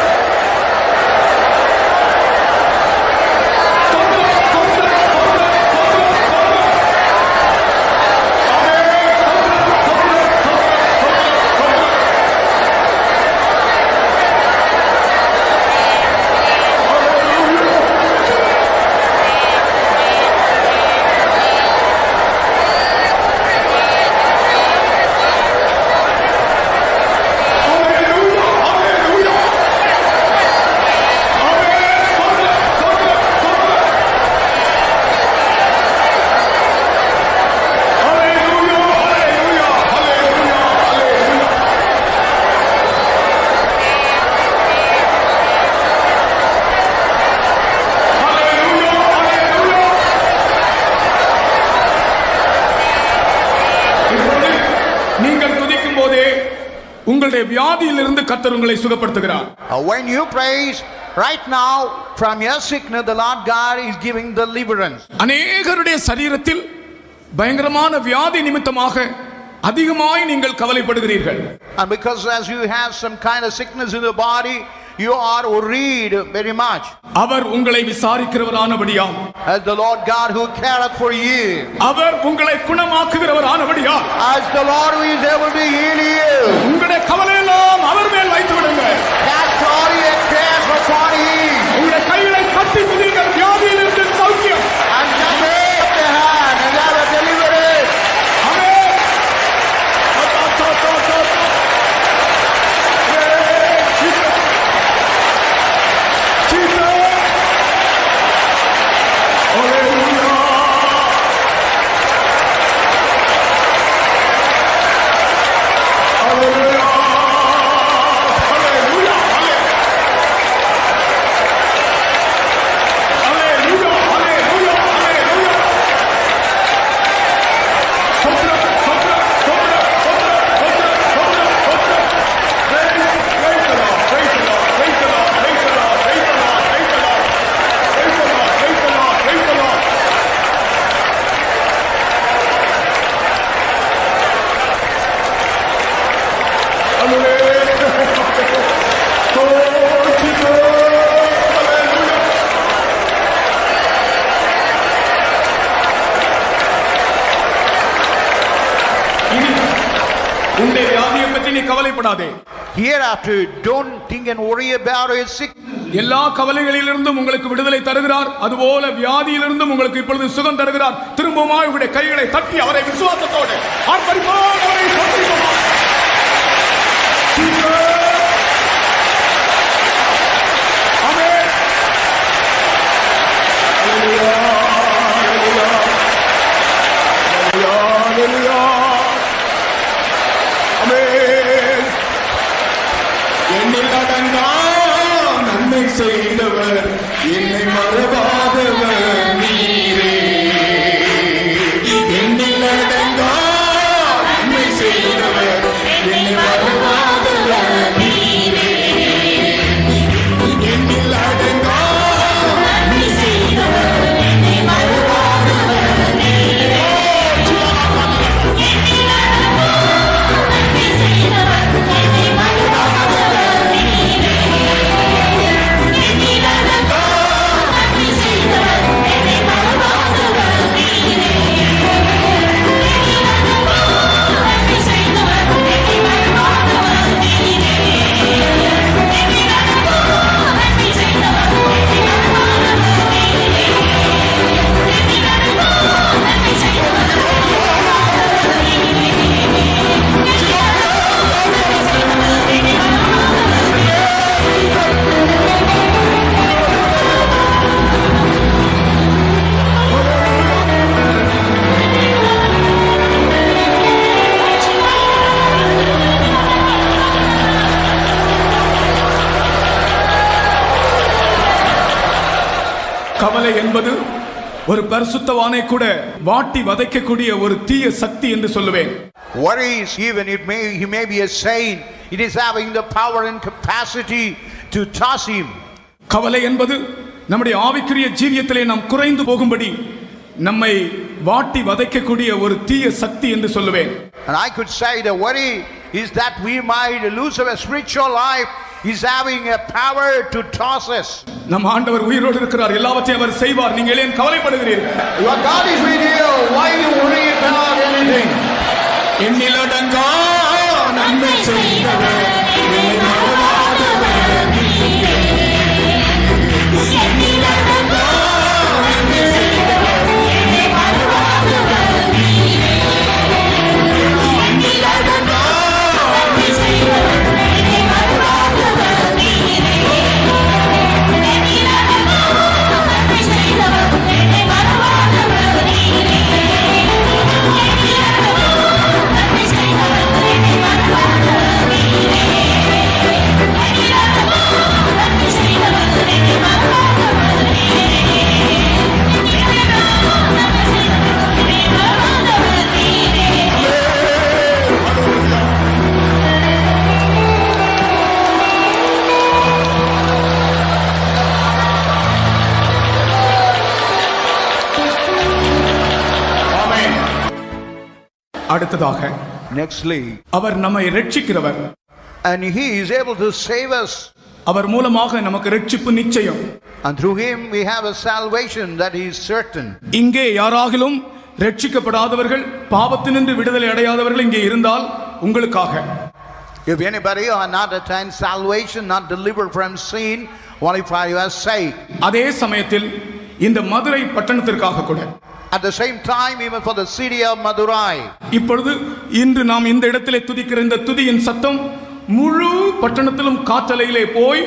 நீங்கள் துதிக்கும் போதே உங்களுடைய வியாதியிலிருந்து கர்த்தர் உங்களை சுகப்படுத்துகிறார். When you praise, right now, from your sickness, the Lord God is giving deliverance. அநேகருடைய சரீரத்தில் பயங்கரமான வியாதி நிமித்தமாக அதிகமாய் நீங்கள் கவலைப்படுகிறீர்கள். And because as you have some kind of sickness in the body, you are worried very much. அவர் உங்களை விசாரிக்கிறவரானபடியால், As the Lord God who careth for you, அவர் உங்களை குணமாக்குகிறவரானபடியால், as the Lord who is able to heal you, உங்களுடைய கவலையெல்லாம் அவர் மேல் வைத்து விடுங்கள். cast all your cares upon him, உங்களுடைய கைகளை கட்டி துதிங்கள். வியாதியிலிருந்து சௌக்கியம். and just lift the hand and have a deliverance. ஆமென். உன்னுடைய வியாதியை பற்றி நீ கவலைப்படாதே. Hereafter, don't think and worry about your sickness. எல்லா கவலைகளிலிருந்தும் உங்களுக்கு விடுதலை தருகிறார். அதுபோல வியாதியிலிருந்தும் உங்களுக்கு இப்பொழுது சுகம் தருகிறார். திரும்பவும் உங்களுடைய கைகளை தட்டி அவரை விசுவாசத்தோடு ஆர்ப்பரிப்போம். அவரை சந்திப்போம். ஆமென். ஹல்லேலூயா, ஹல்லேலூயா, ஹல்லேலூயா, ஹல்லேலூயா. ஆமென். என்னில் அடங்கா நன்மை செய்தவர், என்னை மறவாதவர் நீரே. என்னில் அடங்கா நன்மை செய்தவர், என்னை மறவாதவர் நீரே. என்னில் அடங்கா நன்மை செய்தவர், என்னை மறவாதவர் நீரே. என்னில் அடங்கா நன்மை செய்தவர், என்னை மறவாதவர் நீரே. என்னில் அடங்கா நன்மை செய்தவர், கவலை என்பது ஒரு பரிசுத்தவானை கூட வாட்டி வதைக்கக்கூடிய ஒரு தீய சக்தி என்று சொல்லுவேன். Worries, even he may be a saint, it is having the power and capacity to toss him. கவலை என்பது நம்முடைய ஆவிக்குரிய ஜீவியத்திலே நாம் குறைந்து போகும்படி நம்மை வாட்டி வதைக்கக்கூடிய ஒரு தீய சக்தி என்று சொல்லுவேன். And I could say the worry is that we might lose our spiritual life. He's having a power to toss us. நம் ஆண்டவர் உயிரோடு இருக்கிறார், எல்லாவற்றையும் அவர் செய்வார். நீங்கள் ஏன் கவலைப்படுகிறீர்கள்? Your God is with you. Why you worry about anything? எண்ணிலடங்கா நன்மை செய்தவர் அடுத்ததாக nextly அவர் நம்மை இரட்சிக்கிறவர், and he is able to save us, அவர் மூலமாக நமக்கு இரட்சிப்பு நிச்சயம், and through him we have a salvation that is certain. இங்கே யாராகிலும் இரட்சிக்கப்படாதவர்கள், பாவத்தினின்று விடுதலை அடையாதவர்கள் இங்கே இருந்தால் உங்களுக்காக, if anybody are not attained salvation, not delivered from sin, only for your sake. அதே சமயத்தில் இந்த மதுரை பட்டணத்திற்காக கூட, at the same time even for the city of Madurai. இப்பொழுது இன்று நாம் இந்த இடத்திலே துதிக்கிற இந்த துதியின் சத்தம் முழு பட்டணத்திலும் காற்றலையிலே போய்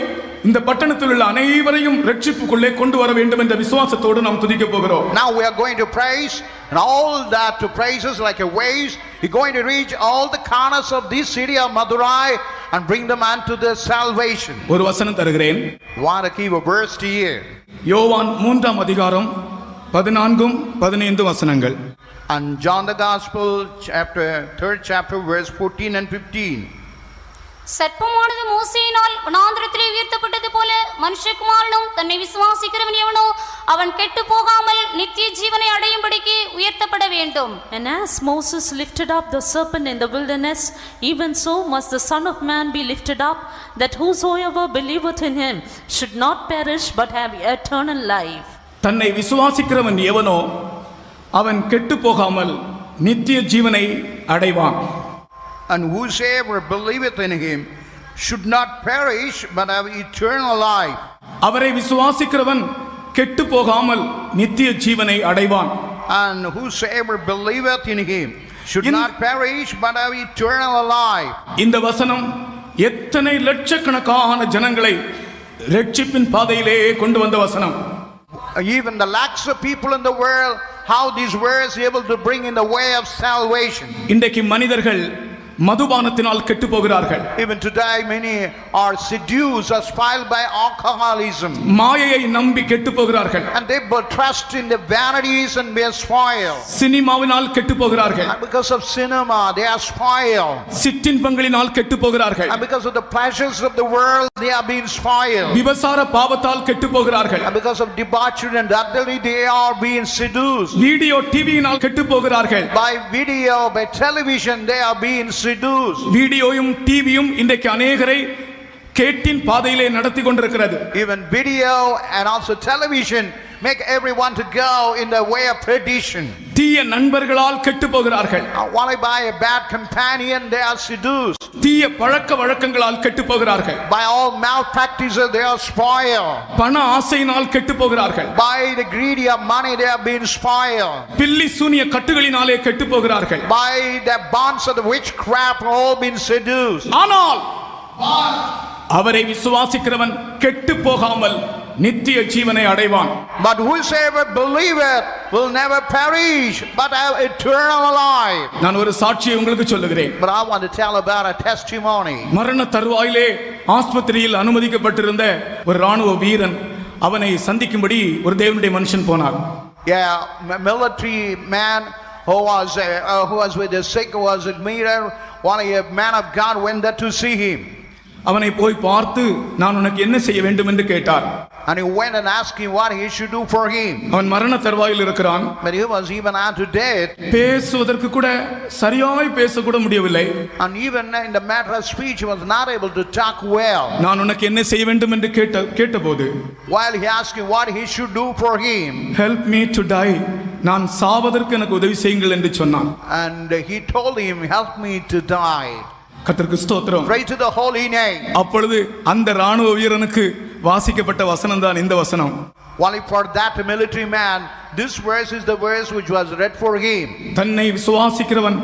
இந்த பட்டணத்தில் உள்ள அனைவரையும் இரட்சிப்புக்குள்ளே கொண்டு வர வேண்டும் என்ற விசுவாசத்தோடு நாம் துதிக்க போகிறோம். Now we are going to praise, and all that to praises like a waves is going to reach all the corners of this city of Madurai and bring them unto the salvation. ஒரு வசனம் தருகிறேன். Want to give a verse to you. யோவான் 3ஆம் அதிகாரம் 14-15 வசனங்கள். And John the Gospel chapter 3rd chapter verse 14 and 15. சர்ப்பமானது மோசேயினால் வனாந்திரத்திலே உயர்த்தப்பட்டது போல மனுஷகுமாரனும் தன்னை விசுவாசிக்கிறவன் எவனோ அவன் கெட்டு போகாமல் நித்திய ஜீவனை அடையும்படிக்கு உயர்த்தப்பட வேண்டும். And as Moses lifted up the serpent in the wilderness, even so must the Son of Man be lifted up, that whosoever believeth in him should not perish but have eternal life. தன்னை விசுவாசிக்கிறவன் எவனோ அவன் கெட்டு போகாமல் நித்திய ஜீவனை அடைவான். And whosoever believeth in him should not perish but have eternal life. அவரை விசுவாசிக்கிறவன் கெட்டு போகாமல் நித்திய ஜீவனை அடைவான். And whosoever believeth in him should not perish but have eternal life. இந்த வசனம் எத்தனை லட்சக்கணக்கான ஜனங்களை இரட்சிப்பின் பாதையிலே கொண்டு வந்த வசனம். Even the lakhs of people in the world, how these words are able to bring in the way of salvation. இன்றைக்கு மனிதர்கள் மதுபானத்தினால் கெட்டு போகிறார்கள். Even today many are seduced or spoiled by alcoholism. மாயையை நம்பி கெட்டு போகிறார்கள். And they trust in the vanities and they are spoiled. சினிமாவினால் கெட்டு போகிறார்கள். And because of cinema they are spoiled. சிற்றின்பங்களினால் கெட்டு போகிறார்கள். And because of the pleasures of the world they are being spoiled. விபசார பாவத்தால் கெட்டு போகிறார்கள். And because of debauchery and adultery they are being seduced. Video டிவியினால் கெட்டு போகிறார்கள். By video, by television they are being seduced. வீடியோயும் டிவியும் இன்றைக்கு அநேகரை கேட்டின் பாதையிலே நடத்தி கொண்டிருக்கிறது. Even video and also television make everyone to go in the way of perdition. தீய நண்பர்களால் கெட்டு போகிறார்கள். Only by a bad companion they are seduced. தீய பழக்க வழக்கங்களால் கெட்டு போகிறார்கள். By all malpractices they are spoiled. பண ஆசையினால் கெட்டு போகிறார்கள். By the greedy of money they are being spoiled. பில்லி சூனிய கட்டுகளினாலே கெட்டு போகிறார்கள். By the bonds of the witchcraft all been seduced. ஆனால் அவரை விசுவாசிக்கிறவன் கெட்டு போகாமல் நித்திய ஜீவனை அடைவான். But whosoever believeth will never perish but have eternal life. நான் ஒரு சாட்சியை உங்களுக்கு சொல்லுகிறேன். But I want to tell about a testimony. மரண தருவாயிலே ஆஸ்பத்திரியில் அனுமதிக்கப்பட்டிருந்த ஒரு ராணுவ வீரன் அவனை சந்திக்கும்படி ஒரு தேவனுடைய மனுஷன் போனார். Military man who was with the sick, was a meter, one a man of God went there to see him. அவனை போய் பார்த்து நான் உனக்கு என்ன செய்ய வேண்டும் என்று கேட்டார். And he went and asked him what he should do for him. அவன் மரண தருவாயில் இருக்கிறான். But he was even unto death. பேசுவதற்கு கூட சரியாய் பேச கூட முடியவில்லை. And even in the matter of speech he was not able to talk well. நான் உனக்கு என்ன செய்ய வேண்டும் என்று கேட்டபோது while he asked him what he should do for him, help me to die, நான் சாவதற்கு எனக்கு உதவி செய்யுங்கள் என்று சொன்னான். and he told him, help me to die. கர்த்தருக்கு ஸ்தோத்திரம். Praise to the holy name. அப்பொழுது அந்த ராணுவ வீரனுக்கு வாசிக்கப்பட்ட வசனம் தான் இந்த வசனம். Only for that military man, this verse is the verse which was read for him. தன்னை விசுவாசிக்கிறவன்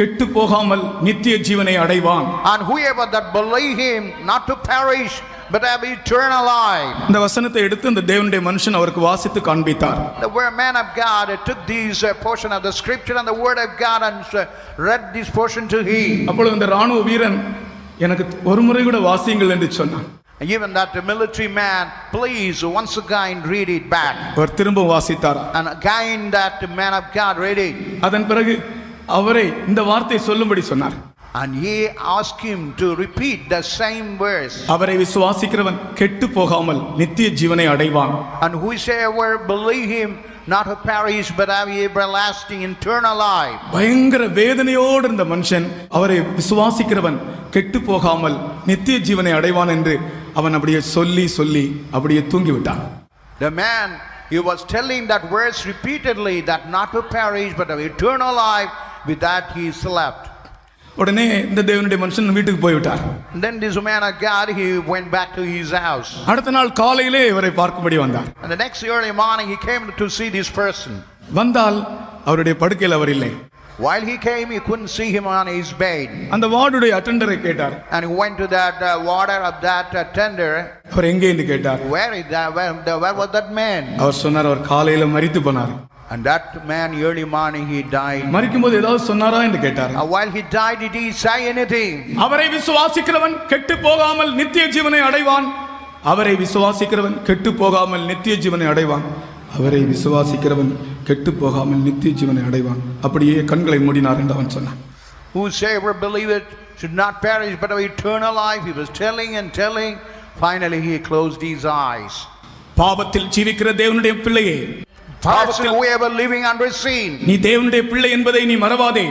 கெட்டு போகாமல் நித்திய ஜீவனை அடைவான். And whoever that believe him not to perish but have eternal life. இந்த வசனத்தை எடுத்து அந்த தேவனுடைய மனுஷன் அவருக்கு வாசித்து காண்பித்தார். The man of God took this portion of the scripture and the word of God and read this portion to him. அப்பொழுது அந்த ராணுவ வீரன் எனக்கு ஒரு முறை கூட வாசியுங்கள் என்று சொன்னான். Even that military man, please once again read it back. அவர் திரும்ப வாசித்தார். And again that man of God read it. அதன் பிறகு அவரை இந்த வார்த்தை சொல்லும்படி சொன்னார். And he asked him to repeat the same verse. அவரை விசுவாசிக்கிறவன் கெட்டு போகாமல் நித்திய ஜீவனை அடைவான். And whosoever believe him not to perish but have everlasting eternal life. பயங்கர வேதனையோடு இருந்த மனுஷன் அவரை விசுவாசிக்கிறவன் கெட்டு போகாமல் நித்திய ஜீவனை அடைவான் என்று அவன் அப்படியே சொல்லி அப்படியே தூங்கி விட்டான். The man, he was telling that verse repeatedly, that not to perish but have eternal life. With that he slept. உடனே இந்த தேவனுடைய மனுஷன் வீட்டுக்கு போய் விட்டார். Then this man of God, he went back to his house. அடுத்த நாள் காலையிலே இவரை பார்க்கும்படி வந்தார். And the next early morning he came to see this person. வந்தால் அவருடைய படுக்கையில் அவர் இல்லை. While he came, he couldn't see him on his bed. அந்த வார்டுடைய அட்டெண்டரை கேட்டார். And he went to that warder of that attender. அவர் எங்கே என்று கேட்டார். Where is that? Where was that man? அவர் சொன்னார் அவர் காலையில மரித்து போனார். And that man early morning he died. மரிக்கும்போது ஏதாவது சொன்னாரா என்று கேட்டார். While he died, did he say anything? அவரை விசுவாசிக்கிறவன் கெட்டு போகாமல் நித்திய ஜீவனை அடைவான். அவரை விசுவாசிக்கிறவன் கெட்டு போகாமல் நித்திய ஜீவனை அடைவான். அவரை விசுவாசிக்கிறவன் கெட்டு போகாமல் நித்திய ஜீவனை அடைவான். அப்படியே கண்களை மூடினார் என்று அவன் சொன்னான். Whosoever believeth should not perish but have eternal life. He was telling and telling. Finally he closed his eyes. பாவத்தில் ஜீவிக்கிற தேவனுடைய பிள்ளையே, person whoever living under sin, நீ தேவனுடைய பிள்ளை என்பதை நீ மறவாதே.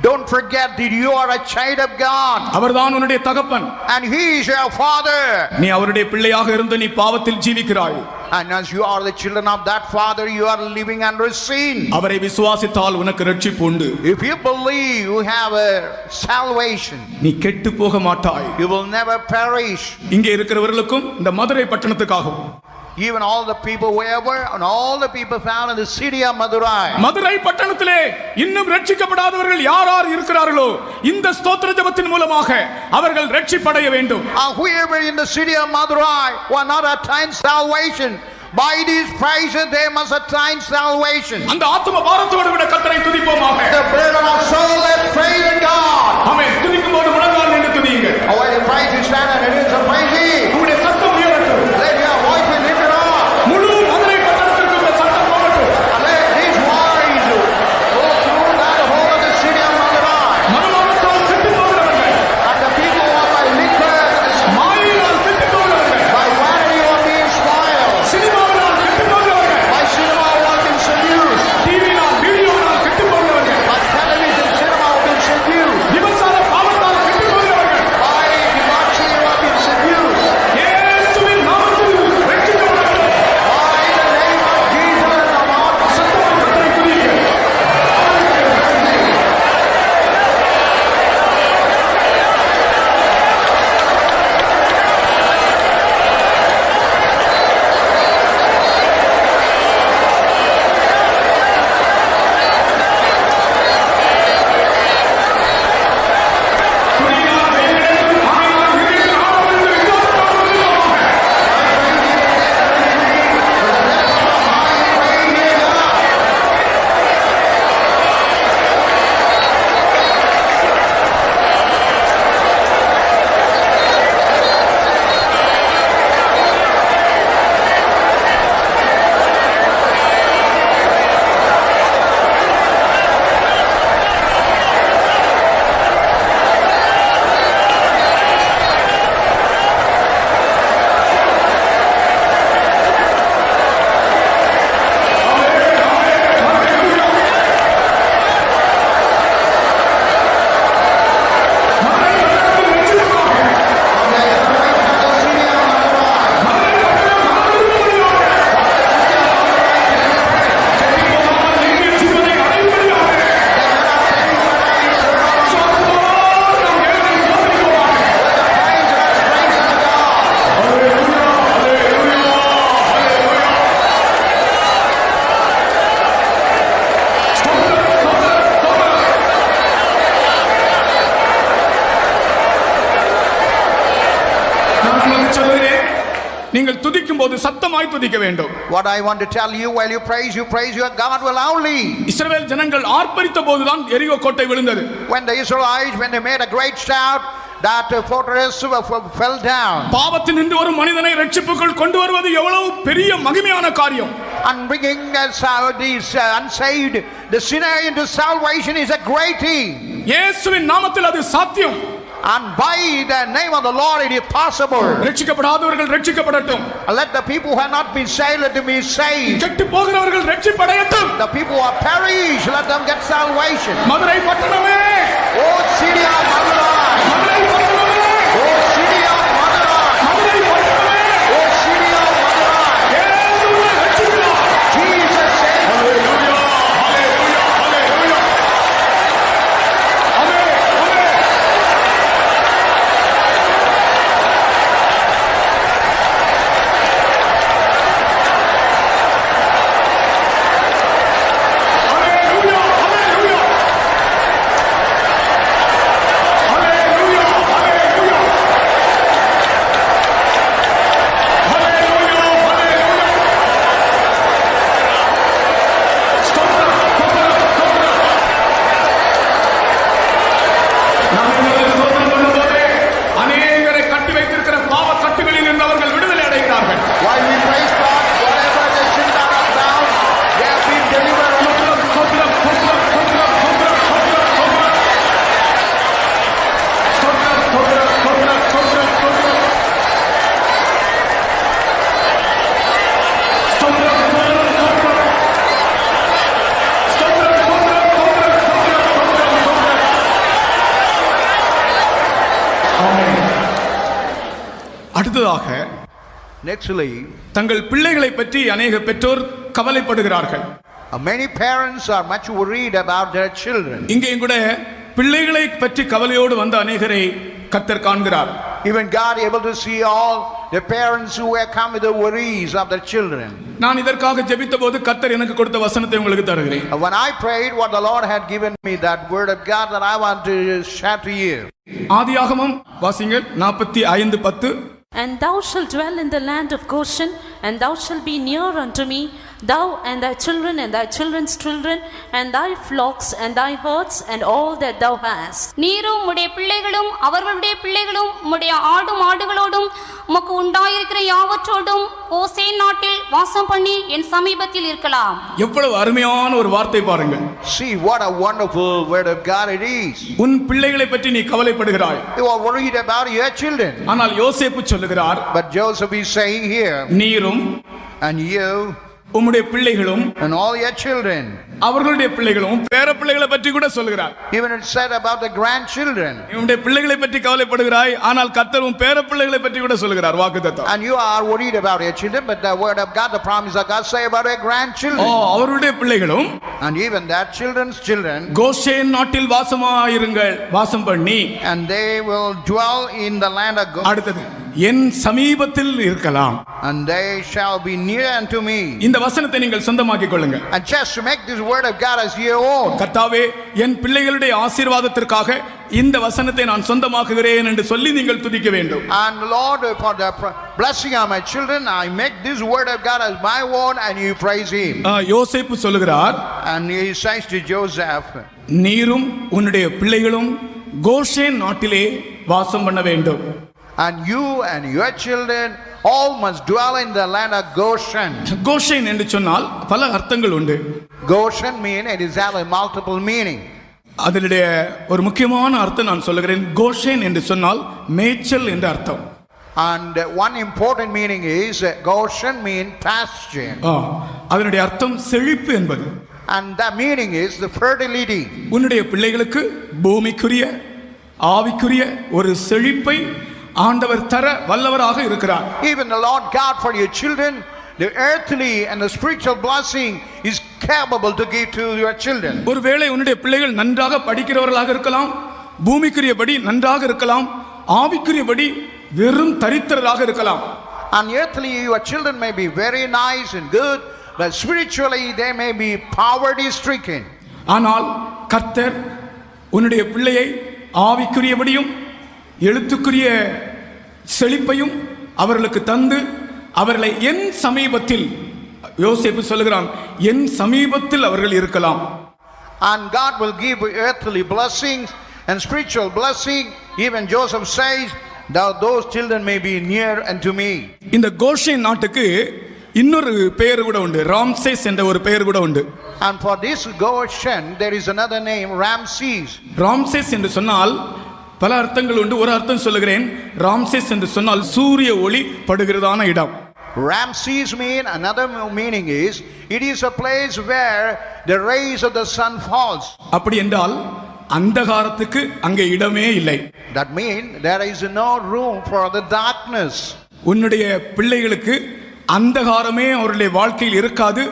don't forget that you are a child of God. அவர்தான் உன்னுடைய தகப்பன். And he is your father. நீ அவருடைய பிள்ளையாக இருந்து நீ பாவத்தில் ஜீவிக்கிறாய். And as you are the children of that father, you are living under sin. அவரை விசுவாசித்தால் உனக்கு ரட்சிப்பு உண்டு. If you believe, you have a salvation. நீ கெட்டு போக மாட்டாய். You will never perish. இங்கே இருக்கிறவர்களுக்கும் இந்த Madurai பட்டணத்துக்காகவும், even all the people wherever and all the people found in the city of Madurai, Madurai பட்டணத்திலே இன்னும் ரட்சிக்கப்படாதவர்கள் யார் இருக்கிறார்களோ இந்த ஸ்தோத்திர ஜெபத்தின் மூலமாக அவர்கள் ரட்சிப்படைய வேண்டும். Whoever in the city of Madurai who are not attained salvation, by these praises they must attain salvation. அந்த ஆத்தும பாரத்தோடு விட கர்த்தரை துதிப்போமாக. The burden of soul, let's praise God. ஆமென். துதிக்கும்போது முழங்கால் நின்று துதியுங்க. While the praise is stand and it is a praise Him. உங்களுடைய சத்தம் உயரட்டும். Let your voice be lifted up. முழு மதுரை பட்டணத்திற்கு இந்த சத்தம் போகட்டும். Let these words go through that whole of the city of Madurai. மனமானத்தால் கெட்டு போகிறவர்கள், And the people who are by liquor, மாயினால் கெட்டு போகிறவர்கள், by vanity who are being spoiled, சினிமாவினால் கெட்டு போகிறவர்கள், by cinema who are being seduced, டிவினால் வீடியோனால் கெட்டு போகிறவர்கள், by television cinema who are being seduced, விபச்சார பாவத்தால் கெட்டு போகிறவர்கள், by debauchery who are being seduced, நீங்கள் துதிக்கும் போது சத்தமாய் துதிக்க வேண்டும். What I want to tell you, while you praise your God will loudly. இஸ்ரவேல் ஜனங்கள் ஆர்ப்பரித்த போதுதான் எரிகோ கோட்டை விழுந்தது. When the Israelites, when they made a great shout, that fortress fell down. பாவத்தினின்று ஒரு மனிதனை ரட்சிப்புக்குள் கொண்டு வருவது எவ்வளவு பெரிய மகிமையான காரியம். And bringing these unsaved, the sinner into salvation is a great thing. இயேசுவின் நாமத்தில் அது சாத்தியம். And by the name of the Lord it is possible. ரட்சிக்கப்படாதவர்கள் ரட்சிக்கப்படட்டும். Let the people who have not been saved, let them be saved. கெட்டு போகிறவர்கள் ரட்சிப்படையட்டும். The people who are perished, let them get salvation. Madurai பட்டணமே, oh city of Madurai, Madurai பட்டணமே, oh city of Madurai, Madurai பட்டணமே, oh city of Madurai, இயேசுவை ரட்சிக்கிறார். Jesus said, ஹalleluya, ஹalleluya, ஹalleluya. ஆமென், ஆமென். அநேகரை கட்டி வைத்திருக்கிற பாவ கட்டுகளில் இருந்து அவர்கள் விடுதலை அடைகிறார்கள். while we praise God, whatever the sins that are bound, they have been delivered. அடுத்ததாக Nextly, தங்கள் பிள்ளைகளை பற்றி அநேக பெற்றோர் கவலைப்படுகிறார்கள். many parents are much worried about their children. இங்கேயும் கூட பிள்ளைகளை பற்றி கவலையோடு வந்த அநேகரை கர்த்தர் காண்கிறார். Even God able to see all the parents who have come with the worries of their children. நான் இதற்காக ஜெபித்த போது கர்த்தர் எனக்கு கொடுத்த வசனத்தை உங்களுக்கு தருகிறேன். When I prayed, what the Lord had given me, that word of God that I want to share to you. ஆதியாகமம் வாசிங்கள் 45:10. And thou shalt dwell in the land of Goshen, and thou shalt be near unto me, thou and thy children and thy children's children, and thy flocks and thy herds, and all that thou hast. நீரும் உடைய பிள்ளைகளும் அவர்களுடைய பிள்ளைகளும் உடைய ஆடு மாடுகளோடும் உமக்கு உண்டாயிருக்கிற யாவற்றோடும் கோசேன் நாட்டில் வாசம் பண்ணி என் சமீபத்தில் இருக்கலாம். எவ்வளவு அருமையான ஒரு வார்த்தை பாருங்கள். See what a wonderful word of God it is. உன் பிள்ளைகளை பற்றி நீ கவலைப்படுகிறாய். You are worried about your children. ஆனால் யோசேப்பு சொல்லுகிறார், But Joseph is saying here, நீரும் and you உம்முடைய பிள்ளைகளும் and all your children. அவர்களுடைய பிள்ளைகளும் பேர பிள்ளைகளை பற்றி கூட சொல்லுகிறார். Even it said about the grandchildren. உம்முடைய பிள்ளைகளை பற்றி கவலைப்படுகிறாய், ஆனால் கர்த்தர் உன் பேர பிள்ளைகளை பற்றி கூட சொல்லுகிறார். வாக்குத்தத்தம். And you are worried about your children, but the word of God, the promise of God say about your grandchildren. அவருடைய பிள்ளைகளும் And even that children's children. Goshen நாட்டில் வாசமாயிருங்கள், வாசம் பண்ணி. And they will dwell in the land of God. அடுத்தது, என் சமீபத்தில் இருக்கலாம். And they shall be near unto me. இந்த வசனத்தை நீங்கள் சொந்தமாக்கிக் கொள்ளுங்கள். And just to make this word of God as your own. கர்த்தாவே, என் பிள்ளைகளுடைய ஆசீர்வாதத்திற்காக இந்த வசனத்தை நான் சொந்தமாக்குகிறேன் என்று சொல்லி நீங்கள் துதிக்க வேண்டும். And Lord, for the blessing of my children, I make this word of God as my own, and you praise him. யோசேப்பு சொல்லுகிறார், And he says to Joseph, நீரும் உன்னுடைய பிள்ளைகளும் கோஷேன் நாட்டிலே வாசம் பண்ண வேண்டும். and you and your children all must dwell in the land of Goshen. Goshen என்று சொன்னால் பல அர்த்தங்கள் உண்டு. Goshen mean it is have a multiple meaning. அதனுடைய ஒரு முக்கியமான அர்த்தம் நான் சொல்லுகிறேன். கோஷேன் என்று சொன்னால் மேய்ச்சல் என்று அர்த்தம். And one important meaning is Goshen mean pasture. அதனுடைய அர்த்தம் செழிப்பு என்பது. And that meaning is the fertility. உன்னுடைய பிள்ளைகளுக்கு பூமிக்குரிய ஆவிக்குரிய ஒரு செழிப்பை ஆண்டவர் தர வல்லவராக இருக்கிறார். Even the Lord God for your children, the earthly and the spiritual blessing is capable to give to your children. ஒருவேளை உன்னுடைய பிள்ளைகள் நன்றாக படிக்கிறவர்களாக இருக்கலாம், பூமிக்குரியபடி நன்றாக இருக்கலாம், ஆவிக்குரியபடி வெறும் தரித்திரராக இருக்கலாம். And earthly your children may be very nice and good, but spiritually they may be poverty stricken. ஆனால் கர்த்தர் உன்னுடைய பிள்ளையை ஆவிக்குரியபடியும் எழுத்துக்குரிய செழிப்பையும் அவர்களுக்கு தந்து அவர்களை என் சமீபத்தில், யோசேப்பு சொல்லுகிறான், என் சமீபத்தில் அவர்கள் இருக்கலாம். And God will give earthly blessings and spiritual blessing. Even Joseph says, those children may be near unto me. இந்த கோஷேன் நாட்டுக்கு இன்னொரு பெயர் கூட உண்டு, ராம்சேஸ் என்ற ஒரு பெயர் கூட உண்டு. And for this Goshen there is another name, Ramses. Ramesses என்று சொன்னால் பல அர்த்தங்கள் உண்டு. ஒரு அர்த்தம் சொல்லுகிறேன். ராம்சேஸ் என்று சொன்னால் சூரிய ஒளி படுகிறதான இடம். Ramses mean, another meaning is, it is a place where the rays of the sun falls. அப்படி என்றால் அந்தகாரத்துக்கு அங்கே இடமே இல்லை. That means there is no room for the darkness. உன்னுடைய பிள்ளைகளுக்கு அந்தகாரமே அவருடைய வாழ்க்கையில் இருக்காது.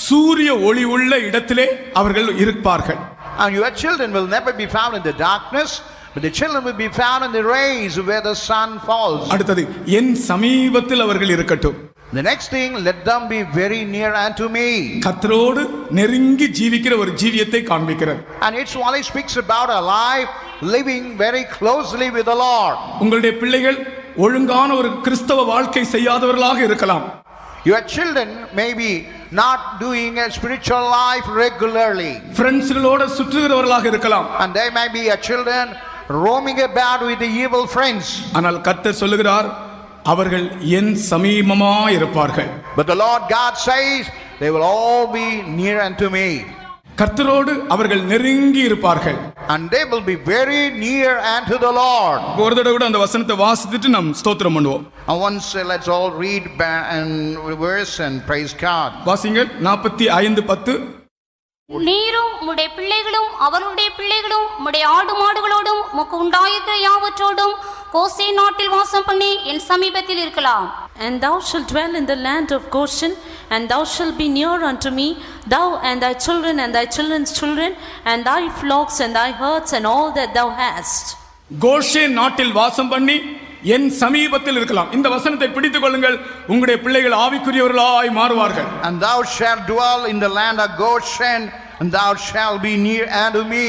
சூரிய ஒளி உள்ள இடத்திலே அவர்கள் இருப்பார்கள். And your children will never be found in the darkness, but the children will be found in the rays where the sun falls. அடுத்தது, என் சமீபத்தில் அவர்கள் இருக்கட்டும். The next thing, let them be very near unto me. கர்த்தரோடு நெருங்கி ஜீவிக்கிற ஒரு ஜீவியத்தை காண்பிக்கிறது. And it's only speaks about a life living very closely with the Lord. உங்களுடைய பிள்ளைகள் ஒழுங்கான ஒரு கிறிஸ்தவ வாழ்க்கை செய்யாதவர்களாக இருக்கலாம். Your children may be not doing a spiritual life regularly. ஃப்ரெண்ட்ஸ்களோட சுற்றுகிறவர்களாக இருக்கலாம். And they may be a children roaming about with the evil friends. ஆனால் கர்த்தர் சொல்லுகிறார், அவர்கள் என் சமீபமாய் இருப்பார்கள். But the Lord God says, they will all be near unto me. கர்த்தரோடு அவர்கள் நெருங்கி இருப்பார்கள். And they will be very near unto the Lord. ஒரு தடவை கூட அந்த வசனத்தை வாசித்துட்டு நாம் ஸ்தோத்திரம் பண்ணுவோம். And once let's all read and verse and praise God. வாசிங்கள் 45:10. நீரும் உம்முடைய பிள்ளைகளும் அவர்களுடைய பிள்ளைகளும் உம்முடைய ஆடு மாடுகளோடும் உமக்கு உண்டாயிருக்கிற யாவற்றோடும் கோசேன் நாட்டில் வாசம் பண்ணி என் சமீபத்தில் இருக்கலாம். And thou shalt dwell in the land of Goshen, and thou shalt be near unto me, thou and thy children and thy children's children, and thy flocks and thy herds and all that thou hast. Goshen நாட்டில் வாசம் பண்ணி என் சமீபத்தில் இருக்கலாம். இந்த வசனத்தை பிடித்துக் கொள்ளுங்கள். உங்களுடைய பிள்ளைகள் ஆவிக்குரியவர்களாய் மாறுவார்கள். And thou shalt dwell in the land of Goshen, and thou shalt be near unto me.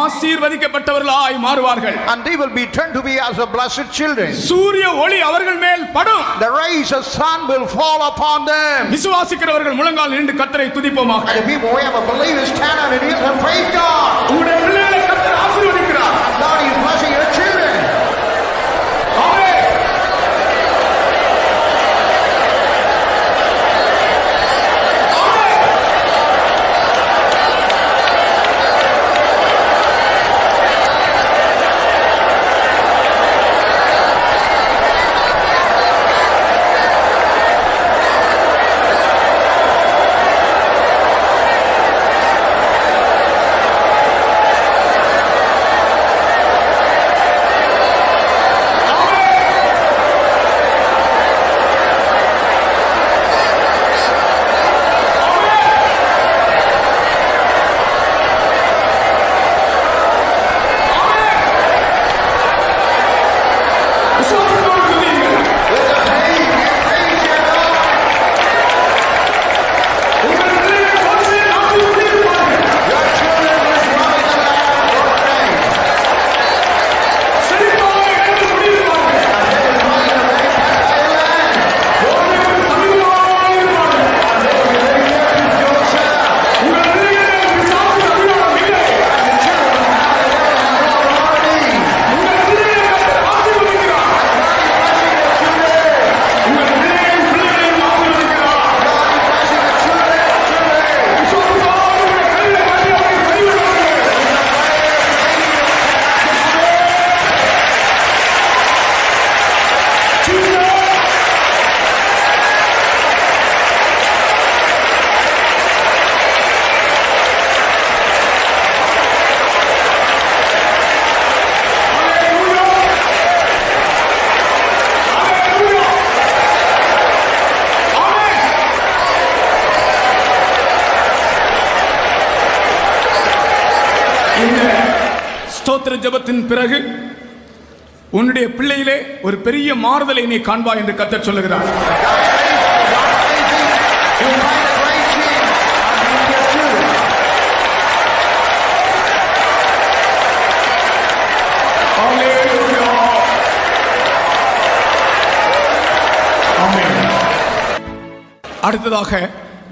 ஆசீர்வதிக்கப்பட்டவர்களாய் மாறுவார்கள். And they will be turned to be as a blessed children. சூரிய ஒளி அவர்கள் மேல் படும். The rays of sun will fall upon them. விசுவாசிக்கிறவர்கள் முழங்கால் நின்று கர்த்தரை துதிப்போமாக. And the people who have a belief stand on it and praise God. உங்களுடைய பிள்ளைகளை கர்த்தர் ஆசீர்வதிக்கிறார். God is blessing your children. ஆமென். ஸ்தோத்திர ஜெபத்தின் பிறகு உன்னுடைய பிள்ளையிலே ஒரு பெரிய மாறுதலை நீ காண்பாய் என்று கர்த்தர் சொல்லுகிறார். அடுத்ததாக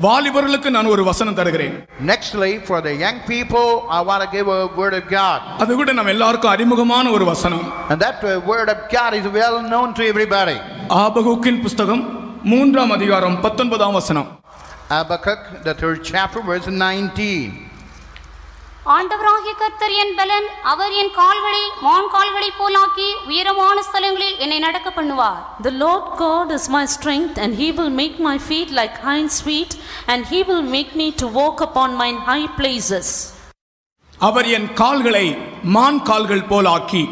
வாலிபர்களுக்கு நான் ஒரு வசனம் தருகிறேன். Nextly, for the young people, I want to give a word of God. அது கூட நம்ம எல்லாருக்கும் அறிமுகமான ஒரு வசனம். And that word of God is well known to everybody. ஆபகுக்கின் புத்தகம் 3ஆம் அதிகாரம் 19ஆம் வசனம். Habakkuk, the 3rd chapter, verse 19. ஆண்டவராகிய கர்த்தர் என் பலன், அவர் என் கால்களை மான் கால்களைப் போலாக்கி உயரமான ஸ்தலங்களில் என்னை நடக்க பண்ணுவார். The Lord God is my strength, and he will make my feet like hinds feet, and he will make me to walk upon mine high places. அவர் என் கால்களை மான் கால்கள் போலாக்கி,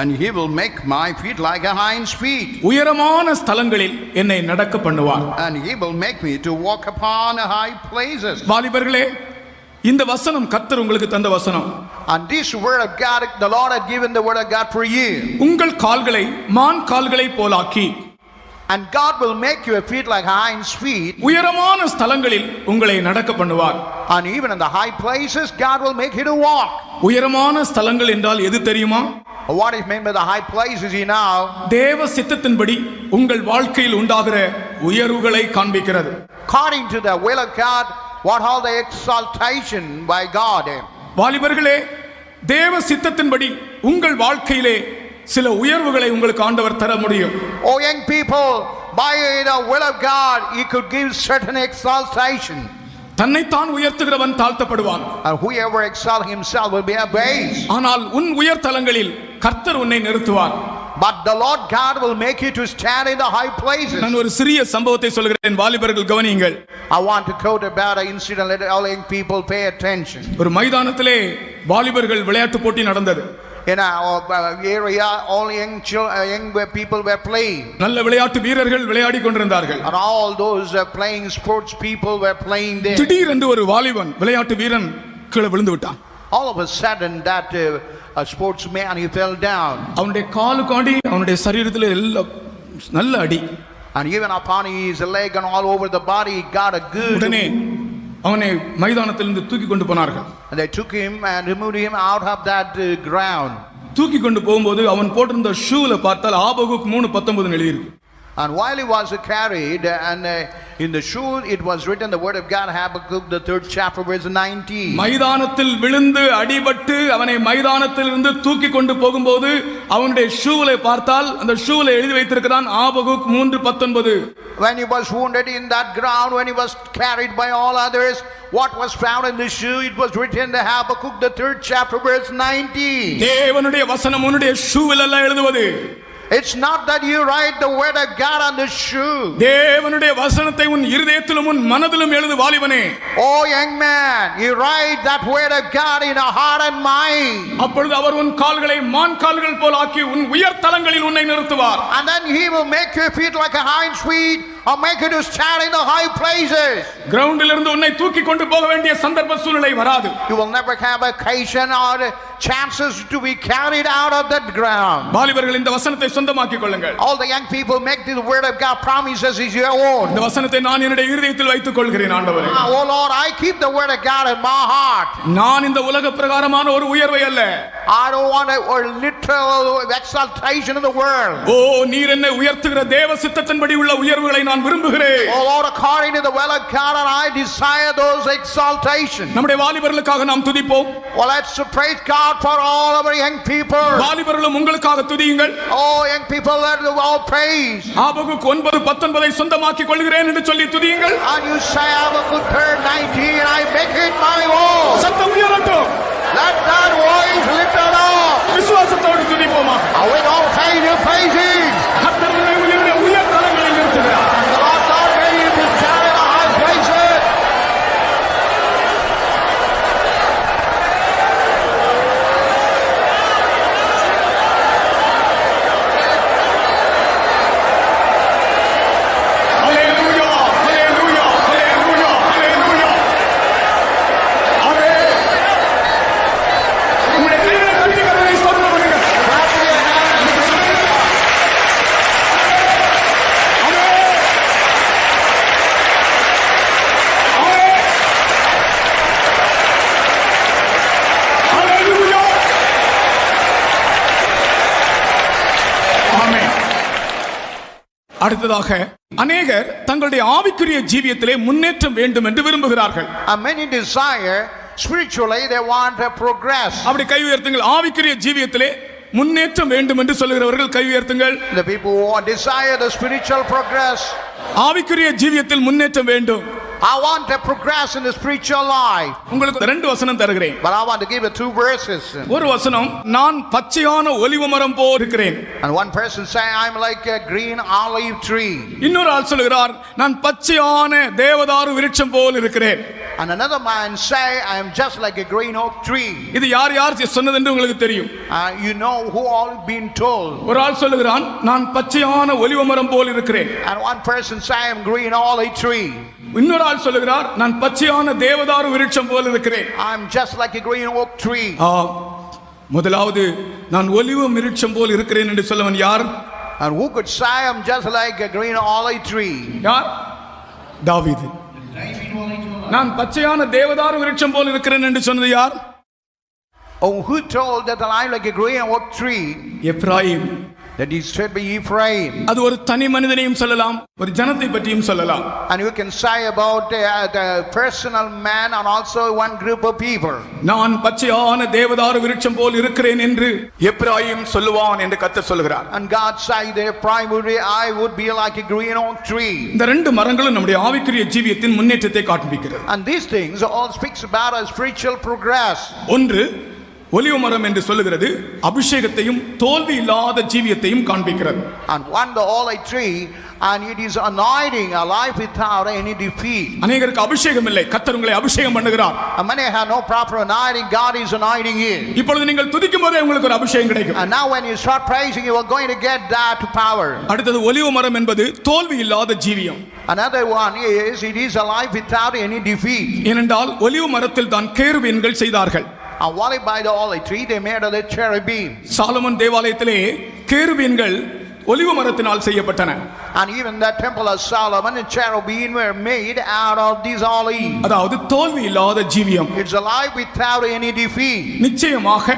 And he will make my feet like a hind's feet. உயரமான ஸ்தலங்களில் என்னை நடக்க பண்ணுவார். And he will make me to walk upon high places. வாலிபர்களே, இந்த வசனம் கர்த்தர் உங்களுக்கு தந்த வசனம். And this word of God, the Lord had given the word of God for you. உங்கள் கால்களை மான் கால்களை போலாக்கி, And God will make your feet like hind's feet. உயரமான ஸ்தலங்களில் உங்களை நடக்க பண்ணுவார். And even in the high places, God will make you to walk. உயரமான ஸ்தலங்கள் என்றால் எது தெரியுமா? What is meant by the high places, you know? தேவ சித்தத்தின்படி உங்கள் வாழ்க்கையில் உண்டாகிற உயர்வுகளை காண்பிக்கிறது. According to the will of God, what all the exaltation by God. வாலிபர்களே, தேவ சித்தத்தின்படி உங்கள் வாழ்க்கையிலே சில உயர்வுகளை உங்களுக்கு ஆண்டவர் தர முடியும். Oh young people, by the will of God, He could give certain exaltation. தன்னைத்தான் உயர்த்துகிறவன் தாழ்த்தப்படுவான். And whoever exalts himself will be abased. ஆனால் உன் உயர்தலங்களில் கர்த்தர் உன்னை நிறுத்துவார். But the Lord God will make you to stand in the high places. நான் ஒரு சிறிய சம்பவத்தை சொல்கிறேன், வாலிபர்கள் கவனியுங்கள். I want to quote about an incident. Let all young people pay attention. ஒரு மைதானத்திலே வாலிபர்கள் விளையாட்டு போட்டி நடந்தது. In our area, all young people were playing. நல்ல விளையாட்டு வீரர்கள் விளையாடி கொண்டிருந்தார்கள். And all those playing sports people were playing there. திடீரென்று ஒரு வாலிபன் விளையாட்டு வீரன் கீழே விழுந்து விட்டான். All of a sudden, that a sportsman, he fell down. அவனுடைய காலுக்காண்டி அவனுடைய சரீரத்தில் எல்லாம் நல்ல அடி. And even upon his leg and all over the body, he got a good. உடனே அவனை மைதானத்திலிருந்து தூக்கி கொண்டு போனார்கள். And they took him and removed him out of that ground. தூக்கி கொண்டு போகும்போது அவன் போட்டிருந்த ஷூல பார்த்தால் ஆபகுக் 3:19 எழுதியிருக்கு. And while he was carried, and in the shoe it was written the word of God, Habakkuk, the 3rd chapter, verse 19. மைதானத்தில் விழுந்து அடிபட்டு அவனை மைதானத்திலிருந்து தூக்கி கொண்டு போகும்போது அவனுடைய ஷூல பார்த்தால் அந்த ஷூல எழுதி வைத்திருக்கிறான் Habakkuk 3:19. When he was wounded in that ground, when he was carried by all others, what was found in the shoe? It was written in the Habakkuk, the 3rd chapter, verse 19. தேவனுடைய வசனம் உன்னுடைய ஷூவில் எல்லாம் எழுதுவது. It's not that you write the word of God on the shoe. தேவனுடைய வசனத்தை உன் இருதயத்திலும் உன் மனதிலும் எழுது வாலிபனே. Oh young man, you write that word of God in a heart and mind. அப்பொழுது அவர் உன் கால்களை மான் கால்கள் போல் ஆக்கி உன் உயர் தலங்களில் உன்னை நிறுத்துவார். And then he will make your feet like a hind's feet, or make you to stand in the high places. கிரவுண்டில் இருந்து உன்னை தூக்கி கொண்டு போக வேண்டிய சந்தர்ப்ப சூழ்நிலை வராது. You will never have occasion or chances to be carried out of that ground. வாலிபர்கள் இந்த வசனத்தை சொந்தமாக்கிக் கொள்ளுங்கள். All the young people make the word of God promises is your own. இந்த வசனத்தை நான் என்னுடைய இருதயத்தில் வைத்துக் கொள்கிறேன் ஆண்டவரே. Oh Lord, I keep the word of God in my heart. நான் இந்த உலக பிரகாரமான ஒரு உயர்வை அல்ல. I don't want a literal exaltation of the world. ஓ நீர் என்னை உயர்த்துகிற தேவ சித்தத்தின்படி உள்ள உயர்வுகளை நான் விரும்புகிறேன். Oh Lord, according to the will of God, and I desire those exaltations. நம்முடைய வாலிபர்களுக்காக நாம் துதிப்போம். Well, let's praise God for all of our young people. வாலிபர்களும் உங்களுக்காக துதியுங்கள். Oh young people, let them all praise. Habakkuk 9:19 சொந்தமாக்கிக் கொள்கிறேன் என்று சொல்லி துதியுங்கள். And you say, Habakkuk 3:19, I make it my own. சத்தம் உயரட்டும். Let that voice lift it up. விசுவாசத்தோடு துதிப்போமா. With all faith you praise Him. கர்த்தர் உன்னை உயர் தலங்களில் நிறுத்துகிறார். The Lord God made you to stand in the high places. Hallelujah, hallelujah, hallelujah, hallelujah. ஆமென். உங்களுடைய கைகளை தட்டி கர்த்தரை ஸ்தோத்திரம் பண்ணுங்க. Clap your hands. அடுத்ததாக அநேகர் தங்களுடைய ஆவிக்குரிய ஜீவியத்திலே முன்னேற்றம் வேண்டும் என்று விரும்புகிறார்கள். Many desire spiritually, they want to progress. அப்படி கை உயர்த்துங்கள். ஆவிக்குரிய ஜீவியத்திலே முன்னேற்றம் வேண்டும் என்று சொல்லுகிறவர்கள் கை உயர்த்துங்கள். The people who desire the spiritual progress. ஆவிக்குரிய ஜீவியத்தில் முன்னேற்றம் வேண்டும். I want to progress in the spiritual life. உங்களுக்கு ரெண்டு வசனம் தருகிறேன். But I want to give you 2 verses. ஒரு வசனம், நான் பச்சையான ஒலிவ மரம் போல் இருக்கிறேன். And one person say I'm like a green olive tree. இன்னொரு ஆள் சொல்கிறார், நான் பச்சையான தேவதாரு விருட்சம் போல் இருக்கிறேன். And another man say I am just like a green oak tree. இது யார் சொன்னது என்று உங்களுக்கு தெரியும். You know who all been told. ஒரு ஆள் சொல்கிறான், நான் பச்சையான ஒலிவ மரம் போல் இருக்கிறேன். And one person say I am green olive tree. இன்னொரு ஆள் சொல்லுகிறார், நான் பச்சையான தேவதாரு விருட்சம் போல் இருக்கிறேன். I'm just like a green oak tree. முதலாவது நான் ஒலிவ விருட்சம் போல் இருக்கிறேன் என்று சொல்லவன் யார்? And who could say I'm just like a green olive tree? யார்? தாவீது. நான் பச்சையான தேவதாரு விருட்சம் போல் இருக்கிறேன் என்று சொன்னது யார்? Oh, who told that I'm like a green oak tree? Ephraim. That he should be Ephraim. அது ஒரு தனி மனிதனையும் சொல்லலாம், ஒரு ஜனத்தை பற்றியும் சொல்லலாம். And you can say about the personal man and also one group of people. நான் பச்சையான தேவதாரு விருட்சம் போல் இருக்கிறேன் என்று எப்ராயிம் சொல்லுவான் என்று கர்த்தர் சொல்கிறார். And God say there primarily I would be like a green oak tree. இந்த ரெண்டு மரங்களும் நம்முடைய ஆவிக்குரிய ஜீவியத்தின் முன்னேற்றத்தை காண்பிக்கிறது. And these things all speaks about a spiritual progress. ஒன்று, ஒலிவ மரம் என்று சொல்லுகிறது அபிஷேகத்தையும் தோல்வி இல்லாத ஜீவியத்தையும் காண்பிக்கிறது. And one the olive tree, and it is anointing a life without any defeat. அநேகருக்கு அபிஷேகம் இல்லை, கர்த்தர் உங்களை அபிஷேகம் பண்ணுகிறார். And many have no proper anointing, God is anointing you. இப்பொழுது நீங்கள் துதிக்கும் போதே உங்களுக்கு ஒரு அபிஷேகம் கிடைக்கும். And now when you start praising, you are going to get that power. அடுத்தது, ஒலிவ மரம் என்பது தோல்வி இல்லாத ஜீவியம். Another one is it is a life without any defeat. ஏனென்றால் ஒலிவ மரத்தில் தான் கேருபீன்கள் செய்தார்கள். And what by the olive tree they made of the cherubim. Solomon தேவாலயத்திலே கேருபீன்கள் ஒலிவ மரத்தினால் செய்யப்பட்டன. And even the temple of Solomon and cherubim were made out of these olives. அதாவது தோல்வி இல்லாத ஜீவியம். It's a life without any defeat. நிச்சயமாக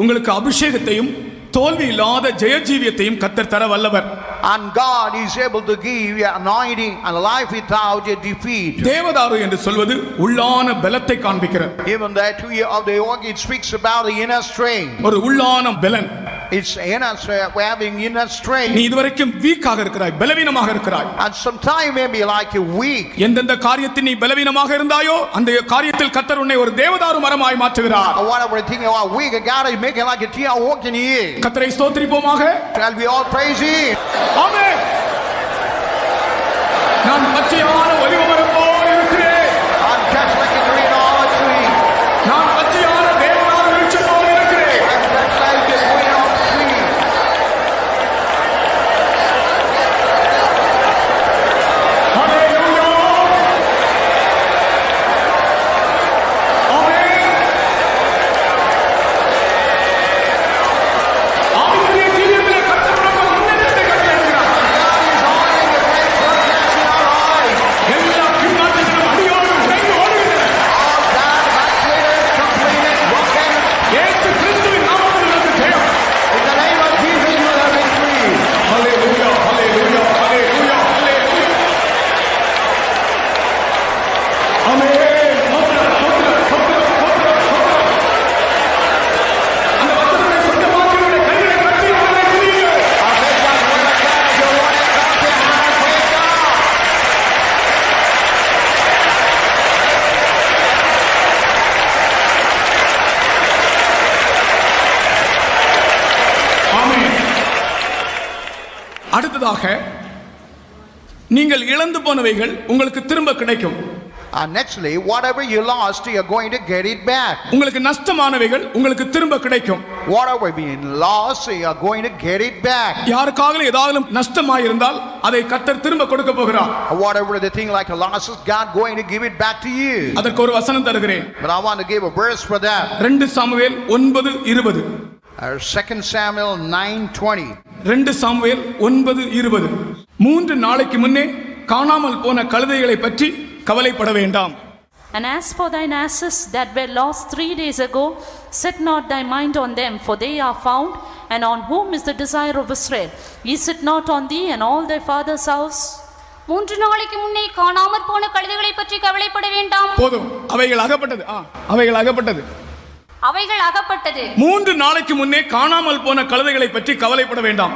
உங்களுக்கு அபிஷேகத்தையும் தோல்வி இல்லாத ஜெய ஜீவியத்தையும் கர்த்தர் தர வல்லவர். And God is able to give you anointing and life without a defeat. தேவதாரு என்று சொல்வது உள்ளான பலத்தை காண்பிக்கிறது. Even that tree of the oak, it speaks about the inner strength. ஒரு உள்ளான பலன். It's inner strength, having inner strength. நீ இதுவரைக்கும் வீக்காக இருக்கிறாய், பலவீனமாக இருக்கிறாய். And sometimes maybe like a weak. எந்தெந்த காரியத்தில் நீ பலவீனமாக இருந்தாயோ அந்த காரியத்தில் கர்த்தர் உன்னை ஒரு தேவதாரு மரமாய் மாற்றுகிறார். Or whatever thing you are weak, God is making like a tree of oak in you. கர்த்தரை ஸ்தோத்திரிப்போமாக. Shall we all praise Him? ஆமென். நான் பச்சையான ஒலிவ மரம் போல் இருக்கிறேன். I'm just like a green olive tree. நான் பச்சையான தேவதாரு விருட்சம் போல் இருக்கிறேன். I'm just like a green oak tree. ஹalleluya. ஆமென். ஆவிக்குரிய ஜீவியத்திலே கர்த்தர் நமக்கு முன்னேற்றத்தை கட்டளையிடுகிறார். எல்லா பின்மாற்றங்களும் அடியோடு உடைந்து ஓடுகின்றன. இயேசு கிறிஸ்துவின் நாமத்தில் நமக்கு ஜெயம். In the name of Jesus, you have been free. ஹalleluya, ஹalleluya, ஹalleluya, ஹalleluya. ஆமென். ஸ்தோத்திரம், ஸ்தோத்திரம், ஸ்தோத்திரம், ஸ்தோத்திரம், ஸ்தோத்திரம். அந்த வசனத்தை சொந்தமாக்கி உடைய கைகளை தட்டி அவரை துதியுங்கள். ஆமென். அடுத்ததாக, நீங்கள் இழந்து போனவைகள் உங்களுக்கு திரும்ப கிடைக்கும். And nextly, whatever you lost, you are going to get it back. உங்களுக்கு நஷ்டமானவைகள் உங்களுக்கு திரும்ப கிடைக்கும். Whatever been lost, you are going to get it back. யாருக்காக ஏதாவது நஷ்டமாயிருந்தால் அதை கர்த்தர் திரும்ப கொடுக்க போகிறார். Whatever the thing like a loss is, God going to give it back to you. அதற்கு ஒரு வசனம் தருகிறேன். But I want to give a verse for that. 2 Samuel 9:20. 2 Samuel 9:20. 2 Samuel 9:20. 3 நாளைக்கு முன்னே காணாமல் போன கழுதைகளை பற்றி கவலைப்பட வேண்டாம். And as for thine asses that were lost 3 days ago, set not thy mind on them, for they are found. And on whom is the desire of Israel? Is it not on thee and all thy father's house? 3 நாளைக்கு முன்னே காணாமற் போன கழுதைகளை பற்றி கவலைப்பட வேண்டாம். போதும், அவைகள் அகப்பட்டது. அவைகள் அகப்பட்டது. 3 நாளைக்கு முன்னே காணாமல் போன கழுதைகளை பற்றி கவலைப்பட வேண்டாம்.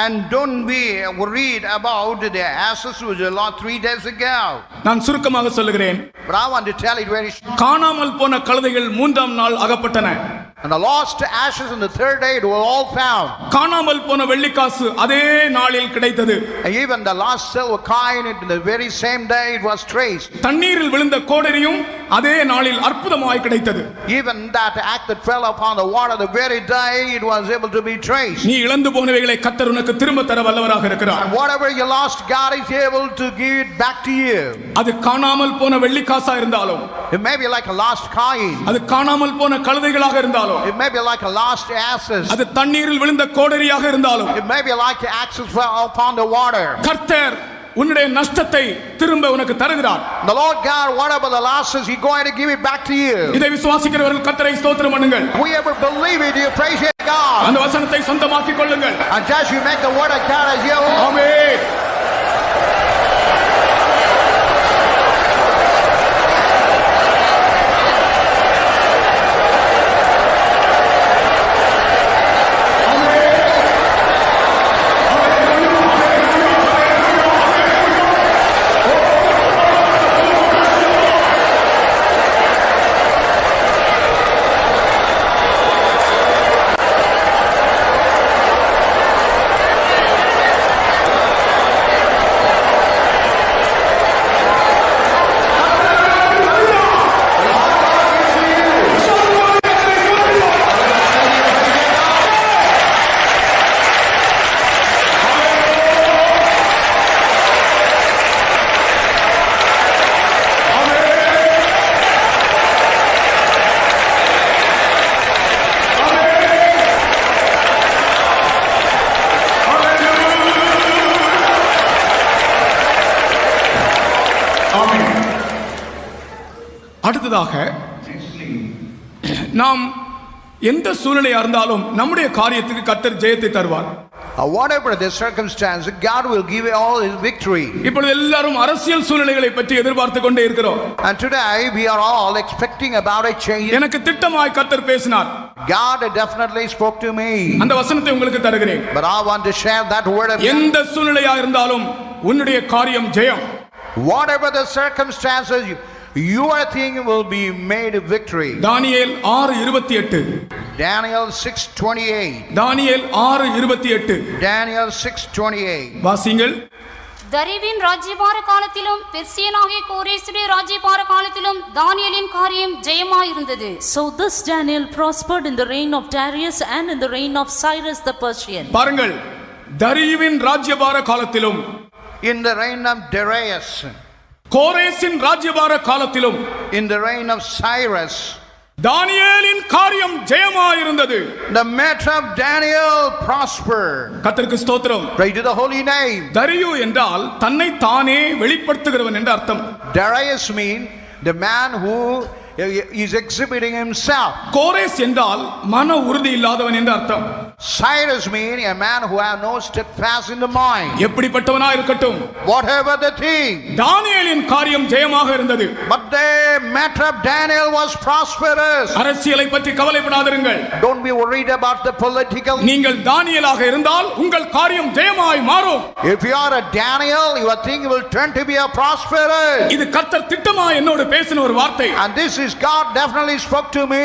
And don't be worried about the asses which were lost 3 days ago. நான் சுருக்கமாக சொல்லுகிறேன். But I want to tell it very short. காணாமல் போன கழுதைகள் 3ஆம் நாள் அகப்பட்டன. And the lost ashes on the 3rd day it were all found. காணாமல் போன வெள்ளிக்காசு அதே நாளில் கிடைத்தது. And even the lost silver coin in the very same day it was traced. தண்ணீரில் விழுந்த கோடரியும் அதே நாளில் அற்புதமாய் கிடைத்தது. Even that act that fell upon the water the very day it was able to be traced. நீ இழந்து போனவைகளை கர்த்தர் உனக்கு திரும்ப தர வல்லவராக இருக்கிறார். And whatever you lost God is able to give it back to you. அது காணாமல் போன வெள்ளிக்காசா இருந்தாலும், It may be like a lost coin. அது காணாமல் போன கழுதைகளாக இருந்தாலும், It may be like a lost asses. அது தண்ணீரில் விழுந்த கோடரியாக இருந்தாலும், It may be like the axes fell upon the water. கர்த்தர் உன்னுடைய நஷ்டத்தை திரும்ப உனக்கு தருகிறார். The Lord God, whatever the losses, He's going to give it back to you. இதை விசுவாசிக்கிறவர்கள் கர்த்தரை ஸ்தோத்திரம் பண்ணுங்கள். Whoever believe it, you praise God. அந்த வசனத்தை சொந்தமாக்கிக் கொள்ளுங்கள். And just you make the word of God as your own. ஆமென். அடுத்ததாக நாம் எந்த சூழ்நிலையா இருந்தாலும் நம்முடைய காரியத்துக்கு கர்த்தர் ஜெயத்தை தருவார். Whatever the circumstance, God will give you all His victory. இப்பொழுது எல்லாரும் அரசியல் சூழ்நிலைகளை பற்றி எதிர்பார்த்து கொண்டே இருக்கிறோம். And today we are all expecting about a change. எனக்கு திட்டமாய் கர்த்தர் பேசினார். God definitely spoke to me. அந்த வசனத்தை உங்களுக்கு தருகிறேன். But I want to share that word of God. எந்த சூழ்நிலையா இருந்தாலும் உன்னுடைய காரியம் ஜெயம். Whatever the circumstances, your thing will be made a victory. Daniel 6:28. Daniel 6:28. Daniel 6:28. Daniel 6:28. வாசிங்கள். தரிவின் ராஜ்யபார காலத்திலும் பெர்சியனாகிய கோரேசுடைய ராஜ்யபார காலத்திலும் தானியேலின் காரியம் ஜெயமாயிருந்தது. So this Daniel prospered in the reign of Darius and in the reign of Cyrus the Persian. பாருங்கள், தரிவின் ராஜ்யபார காலத்திலும், In the reign of Darius, கோரேசின் ராஜ்யபார காலத்திலும், in the reign of Cyrus, தானியேலின் காரியம் ஜெயமாயிருந்தது. the matter of Daniel prospered. கர்த்தருக்கு ஸ்தோத்திரம். Pray to the holy name. தரியு என்றால் தன்னை தானே வெளிப்படுத்துகிறவன் என்ற அர்த்தம். Darius means the man who is exhibiting himself. கோரேஸ் என்றால் மன உறுதி இல்லாதவன் என்ற அர்த்தம். Cyrus means a man who has no steadfast in the mind. எப்படிப்பட்டவனா இருக்கட்டும், Whatever the thing, தானியேலின் காரியம் ஜெயமாக இருந்தது. but the matter of Daniel was prosperous. அரசியலை பற்றி கவலைப்படாதிருங்கள். Don't be worried about the political. நீங்கள் தானியேலாக இருந்தால் உங்கள் காரியம் ஜெயமாய் மாறும். If you are a Daniel, your thing will turn to be a prosperous. இது கர்த்தர் திட்டமாய் என்னோடு பேசின ஒரு வார்த்தை. And this is God definitely spoke to me.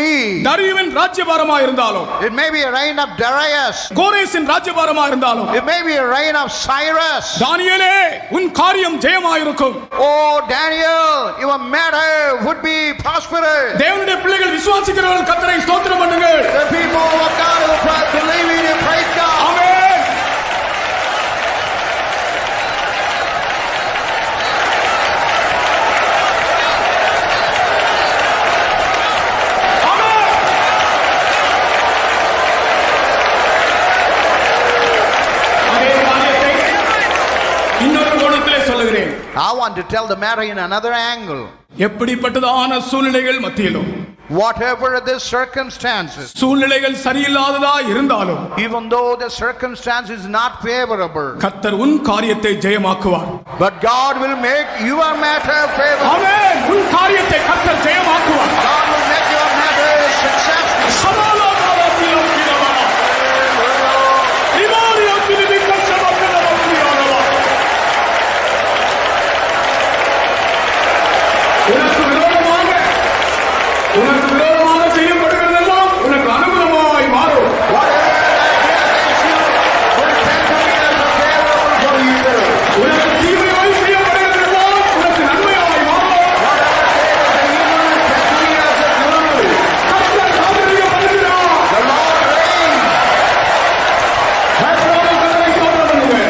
தரியுவின் ராஜ்யபாரமா இருந்தாலும், It may be a reign of Darius. கோரேசின் ராஜ்யபாரமா இருந்தாலும், It may be a reign of Cyrus. தானியேலே உன் காரியம் ஜெயமாயிருக்கும். Oh Daniel, your matter would be prosperous. தேவனுடைய பிள்ளைகள் விசுவாசிக்கிறவர்கள் கர்த்தரை ஸ்தோத்திரம் பண்ணுங்கள். The people of God who believe in you, praise God. ஆமென். இன்னொரு கோணத்திலே சொல்லுகிறேன். I want to tell the matter in another angle. எப்படிப்பட்டதான சூழ்நிலைகள் மத்தியிலும், Whatever the circumstances, சூழ்நிலைகள் சரியில்லாததா இருந்தாலும், even though the circumstance is not favorable, கர்த்தர் உன் காரியத்தை ஜெயமாக்குவார். but God will make your matter favorable. ஆமென். உன் காரியத்தை கர்த்தர் ஜெயமாக்குவார். God will make your matter successful. சமாதானத்திலும் கிடவா. இமாரியம் பிலிபிக்க சமக்கலவத்தியானவா. உனக்கு விரோதமாக செய்யப்படுகிறதெல்லாம் உனக்கு அனுகூலமாய் மாறும். உனக்கு தீமையாய் செய்யப்படுகிறதெல்லாம் உனக்கு நன்மையாய் மாறும். கர்த்தர் ஆசீர்வதிக்கப்படுகிறார். கர்த்தரை ஸ்தோத்திரம் பண்ணுங்கள்.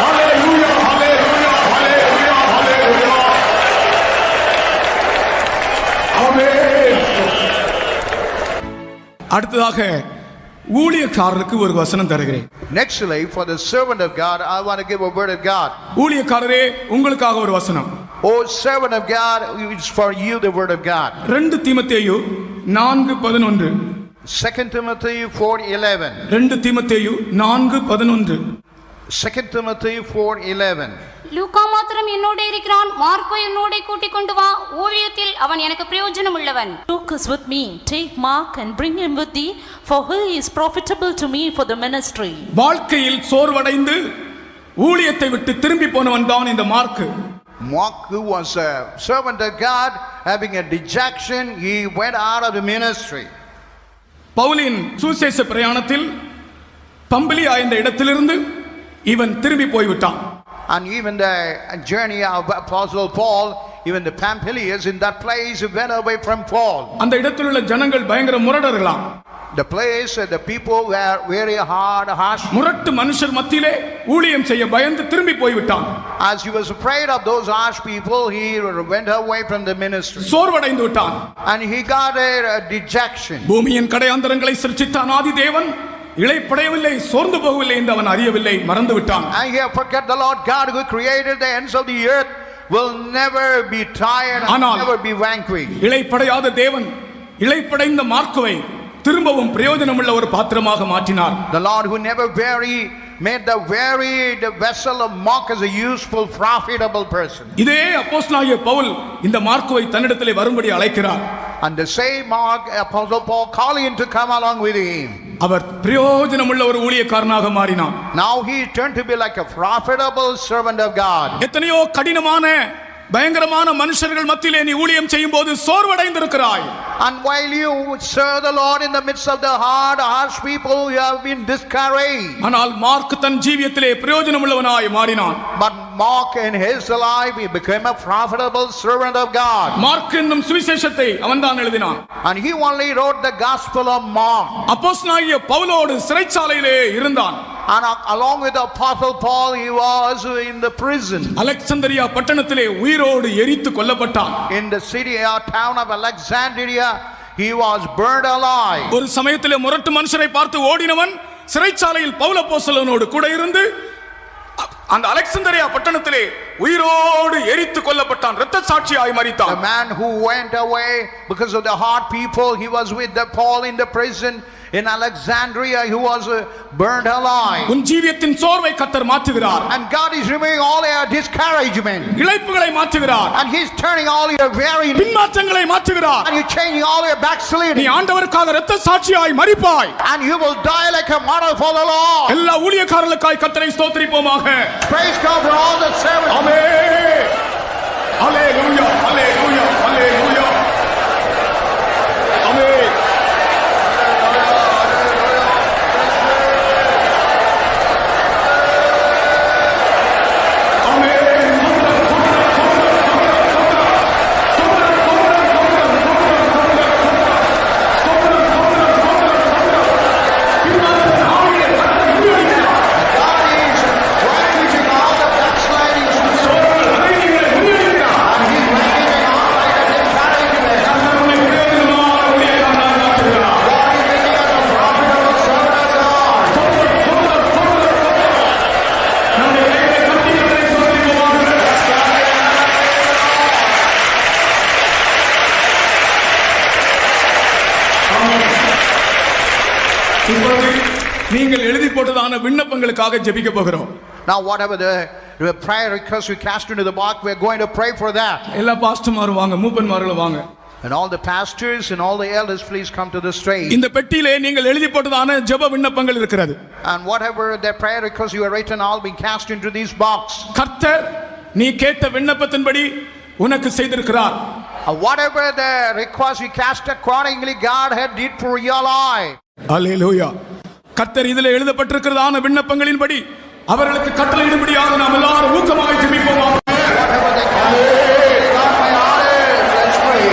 ஹல்லேலூயா, ஹல்லேலூயா, ஹல்லேலூயா, ஹல்லேலூயா. அடுத்ததாக ஊழியக்காரருக்கு ஒரு வசனம் தருகிறேன். Nextly, for the servant of God, I want to give a word of God. ஊழியக்காரரே, உங்களுக்காக ஒரு வசனம். Oh, servant of God, it's for you the word of God. 2 தீமோத்தேயு 4:11. 2 Timothy 4:11. 2 தீமோத்தேயு 4:11. 2 Timothy 4:11. லூக்கா மாத்திரம் என்னோட இருக்கிறான், மார்க்கோ என்னோட கூட்டிக் கொண்டு வா, ஊழியத்தில் அவன் எனக்கு பிரயோஜனம் உள்ளவன். Luke is with me. Take Mark and bring him with thee, for he is profitable to me for the ministry. வாழ்க்கையில் சோர்வடைந்து ஊழியத்தை விட்டு திரும்பி போனவன் தான் இந்த mark. Mark, who was a servant of God, having a dejection, he went out of the ministry. பவுலின் சுவிசேஷ பிரயாணத்தில் பம்பிலியா என்ற இடத்திலிருந்து இவன் திரும்பி போய்விட்டான். And even the journey of Apostle Paul, even the Pamphylias, in that place he went away from Paul. அந்த இடத்தில் உள்ள ஜனங்கள் பயங்கர முரடர்களாம். The place, the people were very hard, harsh. முரட்டு மனுஷர் மத்தியிலே ஊழியம் செய்ய பயந்து திரும்பி போய்விட்டான். As he was afraid of those harsh people, he went away from the ministry. சோர்வடைந்து விட்டான். And he got a dejection. பூமியின் கடையாந்தரங்களை சிருஷ்டித்த ஆதி தேவன் இளைப்படையவில்லை, சோர்ந்து போகவில்லை என்று அவன் அறியவில்லை, மறந்து விட்டான். And he forget the Lord God who created the ends of the earth will never be tired and never be vanquished. இளைப்படையாத தேவன் இளைப்படைந்த மார்க்குவை திரும்பவும் பிரயோஜனமுள்ள ஒரு பாத்திரமாக மாற்றினார். The Lord who never made the wearied vessel of Mark as a useful, profitable person. இதே அப்போஸ்தலனாகிய பவுல் இந்த மார்க்குவை தன்னிடத்திலே வரும்படி அழைக்கிறார். And the same Mark, Apostle Paul, calling him to come along with him. அவர் பிரயோஜனமுள்ள ஒரு ஊழியக்காரனாக மாறினான். Now he turned to be like a profitable servant of God. எத்தனையோ கடினமான பயங்கரமான மனுஷர்கள் மத்தியிலே நீ ஊழியம் செய்யும்போது சோர்வடைந்திருக்கிறாய். And while you serve the Lord in the midst of the hard, harsh people, you have been discouraged. ஆனால் மார்க் தன் ஜீவியத்திலே பிரயோஜனமுள்ளவனாய் மாறினான். But Mark in his life, he became a profitable servant of God. Mark என்னும் சுவிசேஷத்தை அவன்தான் எழுதினான். And he only wrote the gospel of Mark. அப்போஸ்தலனாகிய பவுலோடு சிறைச்சாலையிலே இருந்தான். And along with the Apostle Paul, he was in the prison. Alexandria பட்டணத்திலே உயிரோடு எரித்து கொல்லப்பட்டான். In the city or town of Alexandria, he was burned alive. ஒரு சமயத்திலே முரட்டு மனுஷரை பார்த்து ஓடினவன் சிறைச்சாலையில் பவுல் அப்போஸ்தலனோடு கூட இருந்து அந்த அலெக்சந்திரியா பட்டணத்திலே உயிரோடு எரித்து கொல்லப்பட்டான். இரத்த சாட்சியாய் மரித்தான். The man who went away because of the hard people, he was with the Paul in the prison in Alexandria, he was burned alive. உன் ஜீவியத்தின் சோர்வை கர்த்தர் மாற்றுகிறார். And God is removing all your discouragement. இளைப்புகளை மாற்றுகிறார். And he's turning all your weariness. பின்மாற்றங்களை மாற்றுகிறார். And you're changing all your backsliding. நீ ஆண்டவருக்காக இரத்த சாட்சியாய் மரிப்பாய். And you will die like a martyr for the Lord. எல்லா ஊழியக்காரர்களுக்காய் கர்த்தரை ஸ்தோத்திரிப்போமாக. Praise God for all the servants. Amen. Hallelujah, hallelujah, hallelujah. Amen. God is raising all the backsliding நீங்கள் எழுதி போட்டதான விண்ணப்பங்களுக்காக ஜெபிக்க போகிறோம். Now whatever the prayer request we cast into the box, we are going to pray for that. எல்லா பாஸ்டர்மாரும் வாங்க, மூப்பன்மார்களும் வாங்க. And all the pastors and all the elders, please come to the stage. இந்த பெட்டியிலே நீங்கள் எழுதி போட்டதான ஜெப விண்ணப்பங்கள் இருக்கிறது. And whatever the prayer request you have written, all being cast into this box. கர்த்தர் நீ கேட்ட விண்ணப்பத்தின்படி உனக்கு செய்திருக்கிறார். Whatever the request you cast accordingly, God had did for your life. அல்லேலூயா. கர்த்தர் இதிலே எழுதப்பட்டிருக்கிறதான விண்ணப்பங்களின்படி அவர்களுக்கு கட்டளையிடும்படியாக நாம் எல்லாரும் ஊக்கமாக ஜெபிப்போம். Whatever they cast, God my honor, let's pray.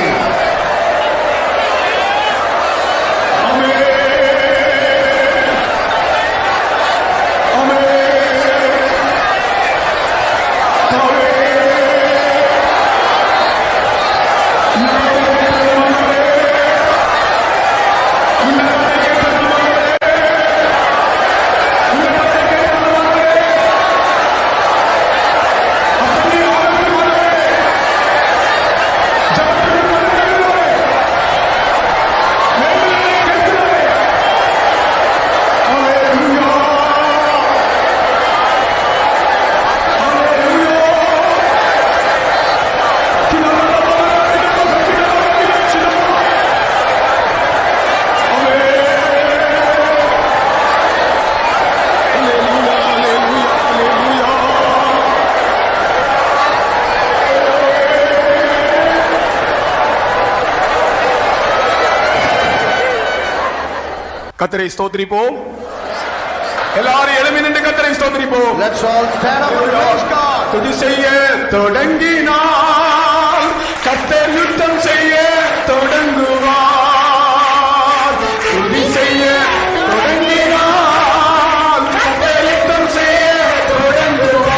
கர்த்தரை ஸ்தோத்திரிப்போம். எல்லாரும் எழும்பி நின்று கர்த்தரை ஸ்தோத்திரிப்போம். Let's all stand up and praise God. துதி செய்ய தொடங்கினார், கர்த்தர் யுத்தம் செய்ய தொடங்குவார். துதி செய்ய தொடங்கினார், கர்த்தர் யுத்தம் செய்ய தொடங்குவார்.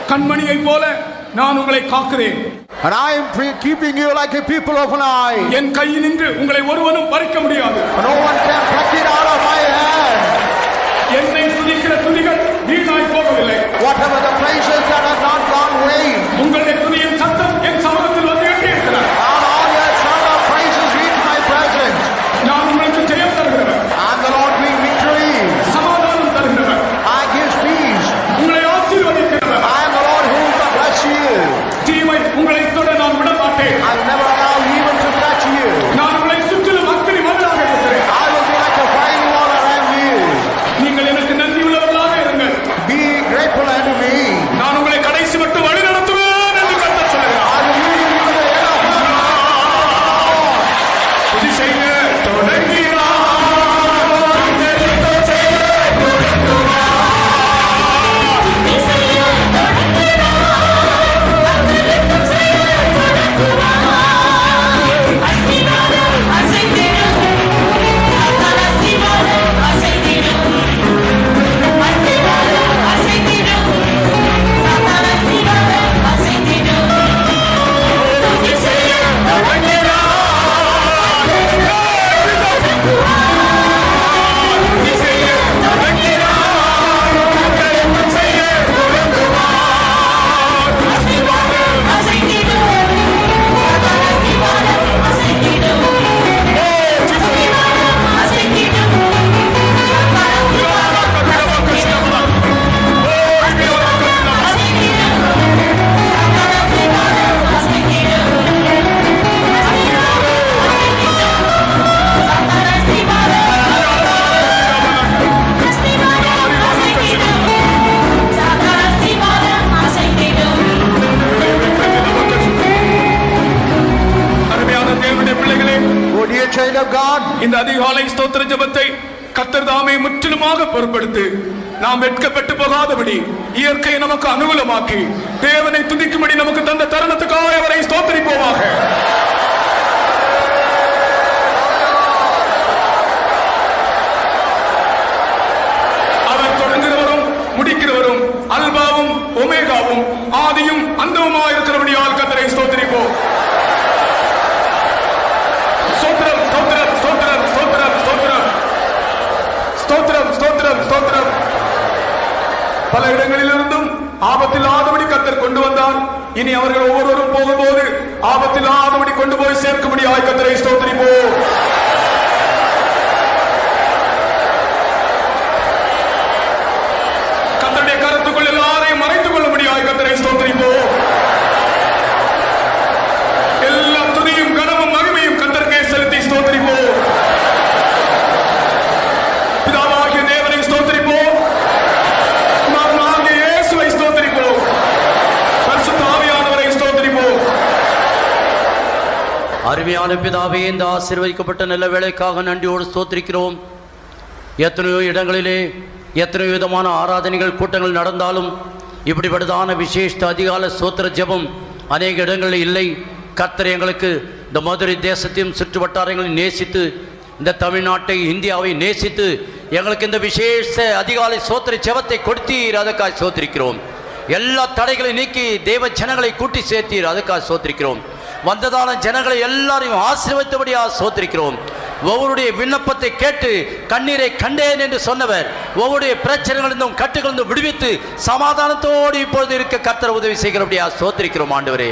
கண்மணியை போல நான் உங்களை காக்கிறேன். And I am keeping you like a people of an eye. என் கையில் நின்று உங்களை ஒருவனும் பறிக்க முடியாது. No one can pluck it out of my hand. என்னை துதிக்கிற துதிகள் வீணாய் போகவில்லை. Whatever the praises that have not gone vain. உங்களுடைய துதியின் சத்தம் என் சமூகத்தில் வந்து எட்டியிருக்கிறது. All your sound of praises reach my presence. நான் உங்களுக்கு ஜெயம் தருகிறவர். I'm the Lord bring victory. சமாதானம் தருகிறவர். I give peace. உங்களை ஆசீர்வதிக்கிறவர். I am the Lord who will bless you. தீமை உங்களை தொட நான் விட மாட்டேன். I will never allow evil to touch you. நான் உங்களை சுற்றிலும் அக்கினி மதிலாக இருக்கிறேன். I will be like a fiery wall around you. நீங்கள் எனக்கு நன்றி உள்ளவர்களாக இருங்க. நாம் வெட்கப்பட்டு போகாதபடி இயற்கையை நமக்கு அனுகூலமாக்கி தேவனை துதிக்கும்படி நமக்கு தந்த தருணத்துக்காக அவரை ஸ்தோத்திரிப்போமாக. அவர் தொடங்குகிறவரும் முடிக்கிறவரும் அல்பாவும் ஒமேகாவும் ஆதியும் அந்தவுமாய் இருக்கிறபடியால் கர்த்தரை ஸ்தோத்திரிப்போம். ஸ்தோத்திரம் ஸ்தோத்திரம் ஸ்தோத்திரம் ஸ்தோத்திரம் ஸ்தோத்திரம் ஸ்தோத்திரம் ஸ்தோத்திரம் ஸ்தோத்திரம். பல இடங்களிலிருந்தும் ஆபத்தில்லாதபடி கர்த்தர் கொண்டு வந்தார். இனி அவர்கள் ஒவ்வொருவரும் போகும்போது ஆபத்தில்லாதபடி கொண்டு போய் சேர்க்கும்படியாய் கர்த்தரை ஸ்தோத்திரிப்போம். கர்த்தருடைய கருத்துக்குள் எல்லாரையும் மறைத்துக் கொள்ளும்படியாய் கர்த்தரை ஸ்தோத்திரிப்போம். எல்லா துதியும் கனமும் மகிமையும் கர்த்தருக்கே செலுத்தி ஸ்தோத்திரிப்போம். பிதாவாகிய தேவனை ஸ்தோத்திரிப்போம். குமாரனாகிய இயேசுவை ஸ்தோத்திரிப்போம். பரிசுத்த ஆவியானவரை ஸ்தோத்திரிப்போம். அருமையான பிதாவே, இந்த ஆசீர்வதிக்கப்பட்ட நல்ல வேளைக்காக நன்றியோடு ஸ்தோத்திரிக்கிறோம். எத்தனையோ இடங்களிலே எத்தனையோ விதமான ஆராதனைகள் கூட்டங்கள் நடந்தாலும் இப்படிப்பட்டதான விசேஷ அதிகால ஸ்தோத்திர ஜெபம் அநேக இடங்களில் இல்லை. கர்த்தர் எங்களுக்கு இந்த மதுரை தேசத்தையும் சுற்று வட்டாரங்களை நேசித்து, இந்த தமிழ்நாட்டை இந்தியாவை நேசித்து எங்களுக்கு இந்த விசேஷ அதிகாலை ஸ்தோத்திர ஜெபத்தை கொடுத்தீர். அதுக்காக ஸ்தோத்திரிக்கிறோம். எல்லா தடைகளை நீக்கி தேவ ஜனங்களை கூட்டி சேர்த்தீர். அதுக்காக ஸ்தோத்திரிக்கிறோம். வந்ததான ஜனங்களை எல்லாரையும் ஆசீர்வதித்தபடியாக ஸ்தோத்திரிக்கிறோம். ஒவ்வொருடைய விண்ணப்பத்தை கேட்டு கண்ணீரை கண்டேன் என்று சொன்னவர் ஒவ்வொருடைய பிரச்சனைகளிலிருந்தும் கட்டுகளிலிருந்தும் விடுவித்து சமாதானத்தோடு இப்பொழுது இருக்க கர்த்தர் உதவி செய்கிறபடியாக ஸ்தோத்திரிக்கிறோம். ஆண்டவரே,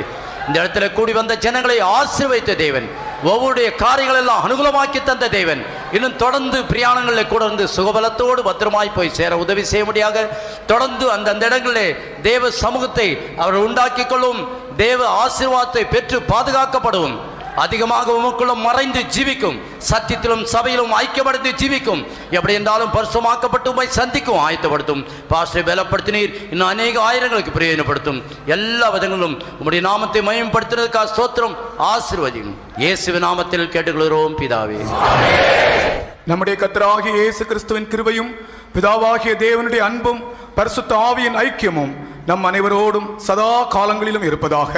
இந்த இடத்துல கூடி வந்த ஜனங்களை ஆசீர்வதித்த தேவன், ஒவ்வொருடைய காரியங்கள் எல்லாம் அனுகூலமாக்கி தந்த தேவன், இன்னும் தொடர்ந்து பிரயாணங்களில் கூட இருந்து சுகபலத்தோடு பத்திரமாய் போய் சேர உதவி செய்ய முடியாக தொடர்ந்து அந்த இடங்களிலே தேவ சமூகத்தை அவர் உண்டாக்கி கொள்ளும். தேவ ஆசீர்வாதத்தை பெற்று பாதுகாக்கப்படும். அதிகமாக உமக்குள்ள மறைந்து ஜீவிக்கும். சத்தியத்திலும் சபையிலும் ஐக்கியப்படுத்தி ஜீவிக்கும். எப்படி என்றாலும் பரிசுத்தமாக்கப்பட்டு உம்மை சந்திக்கும் ஆயத்தப்படுத்தும். பாஸ்டரை பலப்படுத்தினீர். இன்னும் அநேக ஆயிரங்களுக்கு பிரயோஜனப்படுத்தும். எல்லா விதங்களிலும் உம்முடைய நாமத்தை மகிமைப்படுத்தினதுக்காக ஸ்தோத்திரம். ஆசீர்வதியும். இயேசுவின் நாமத்தில் கேட்டுக்கொள்கிறோம் பிதாவே. நம்முடைய கர்த்தராகிய இயேசு கிறிஸ்துவின் கிருபையும் பிதாவாகிய தேவனுடைய அன்பும் பரிசுத்த ஆவியின் ஐக்கியமும் நம் அனைவரோடும் சதா காலங்களிலும் இருப்பதாக.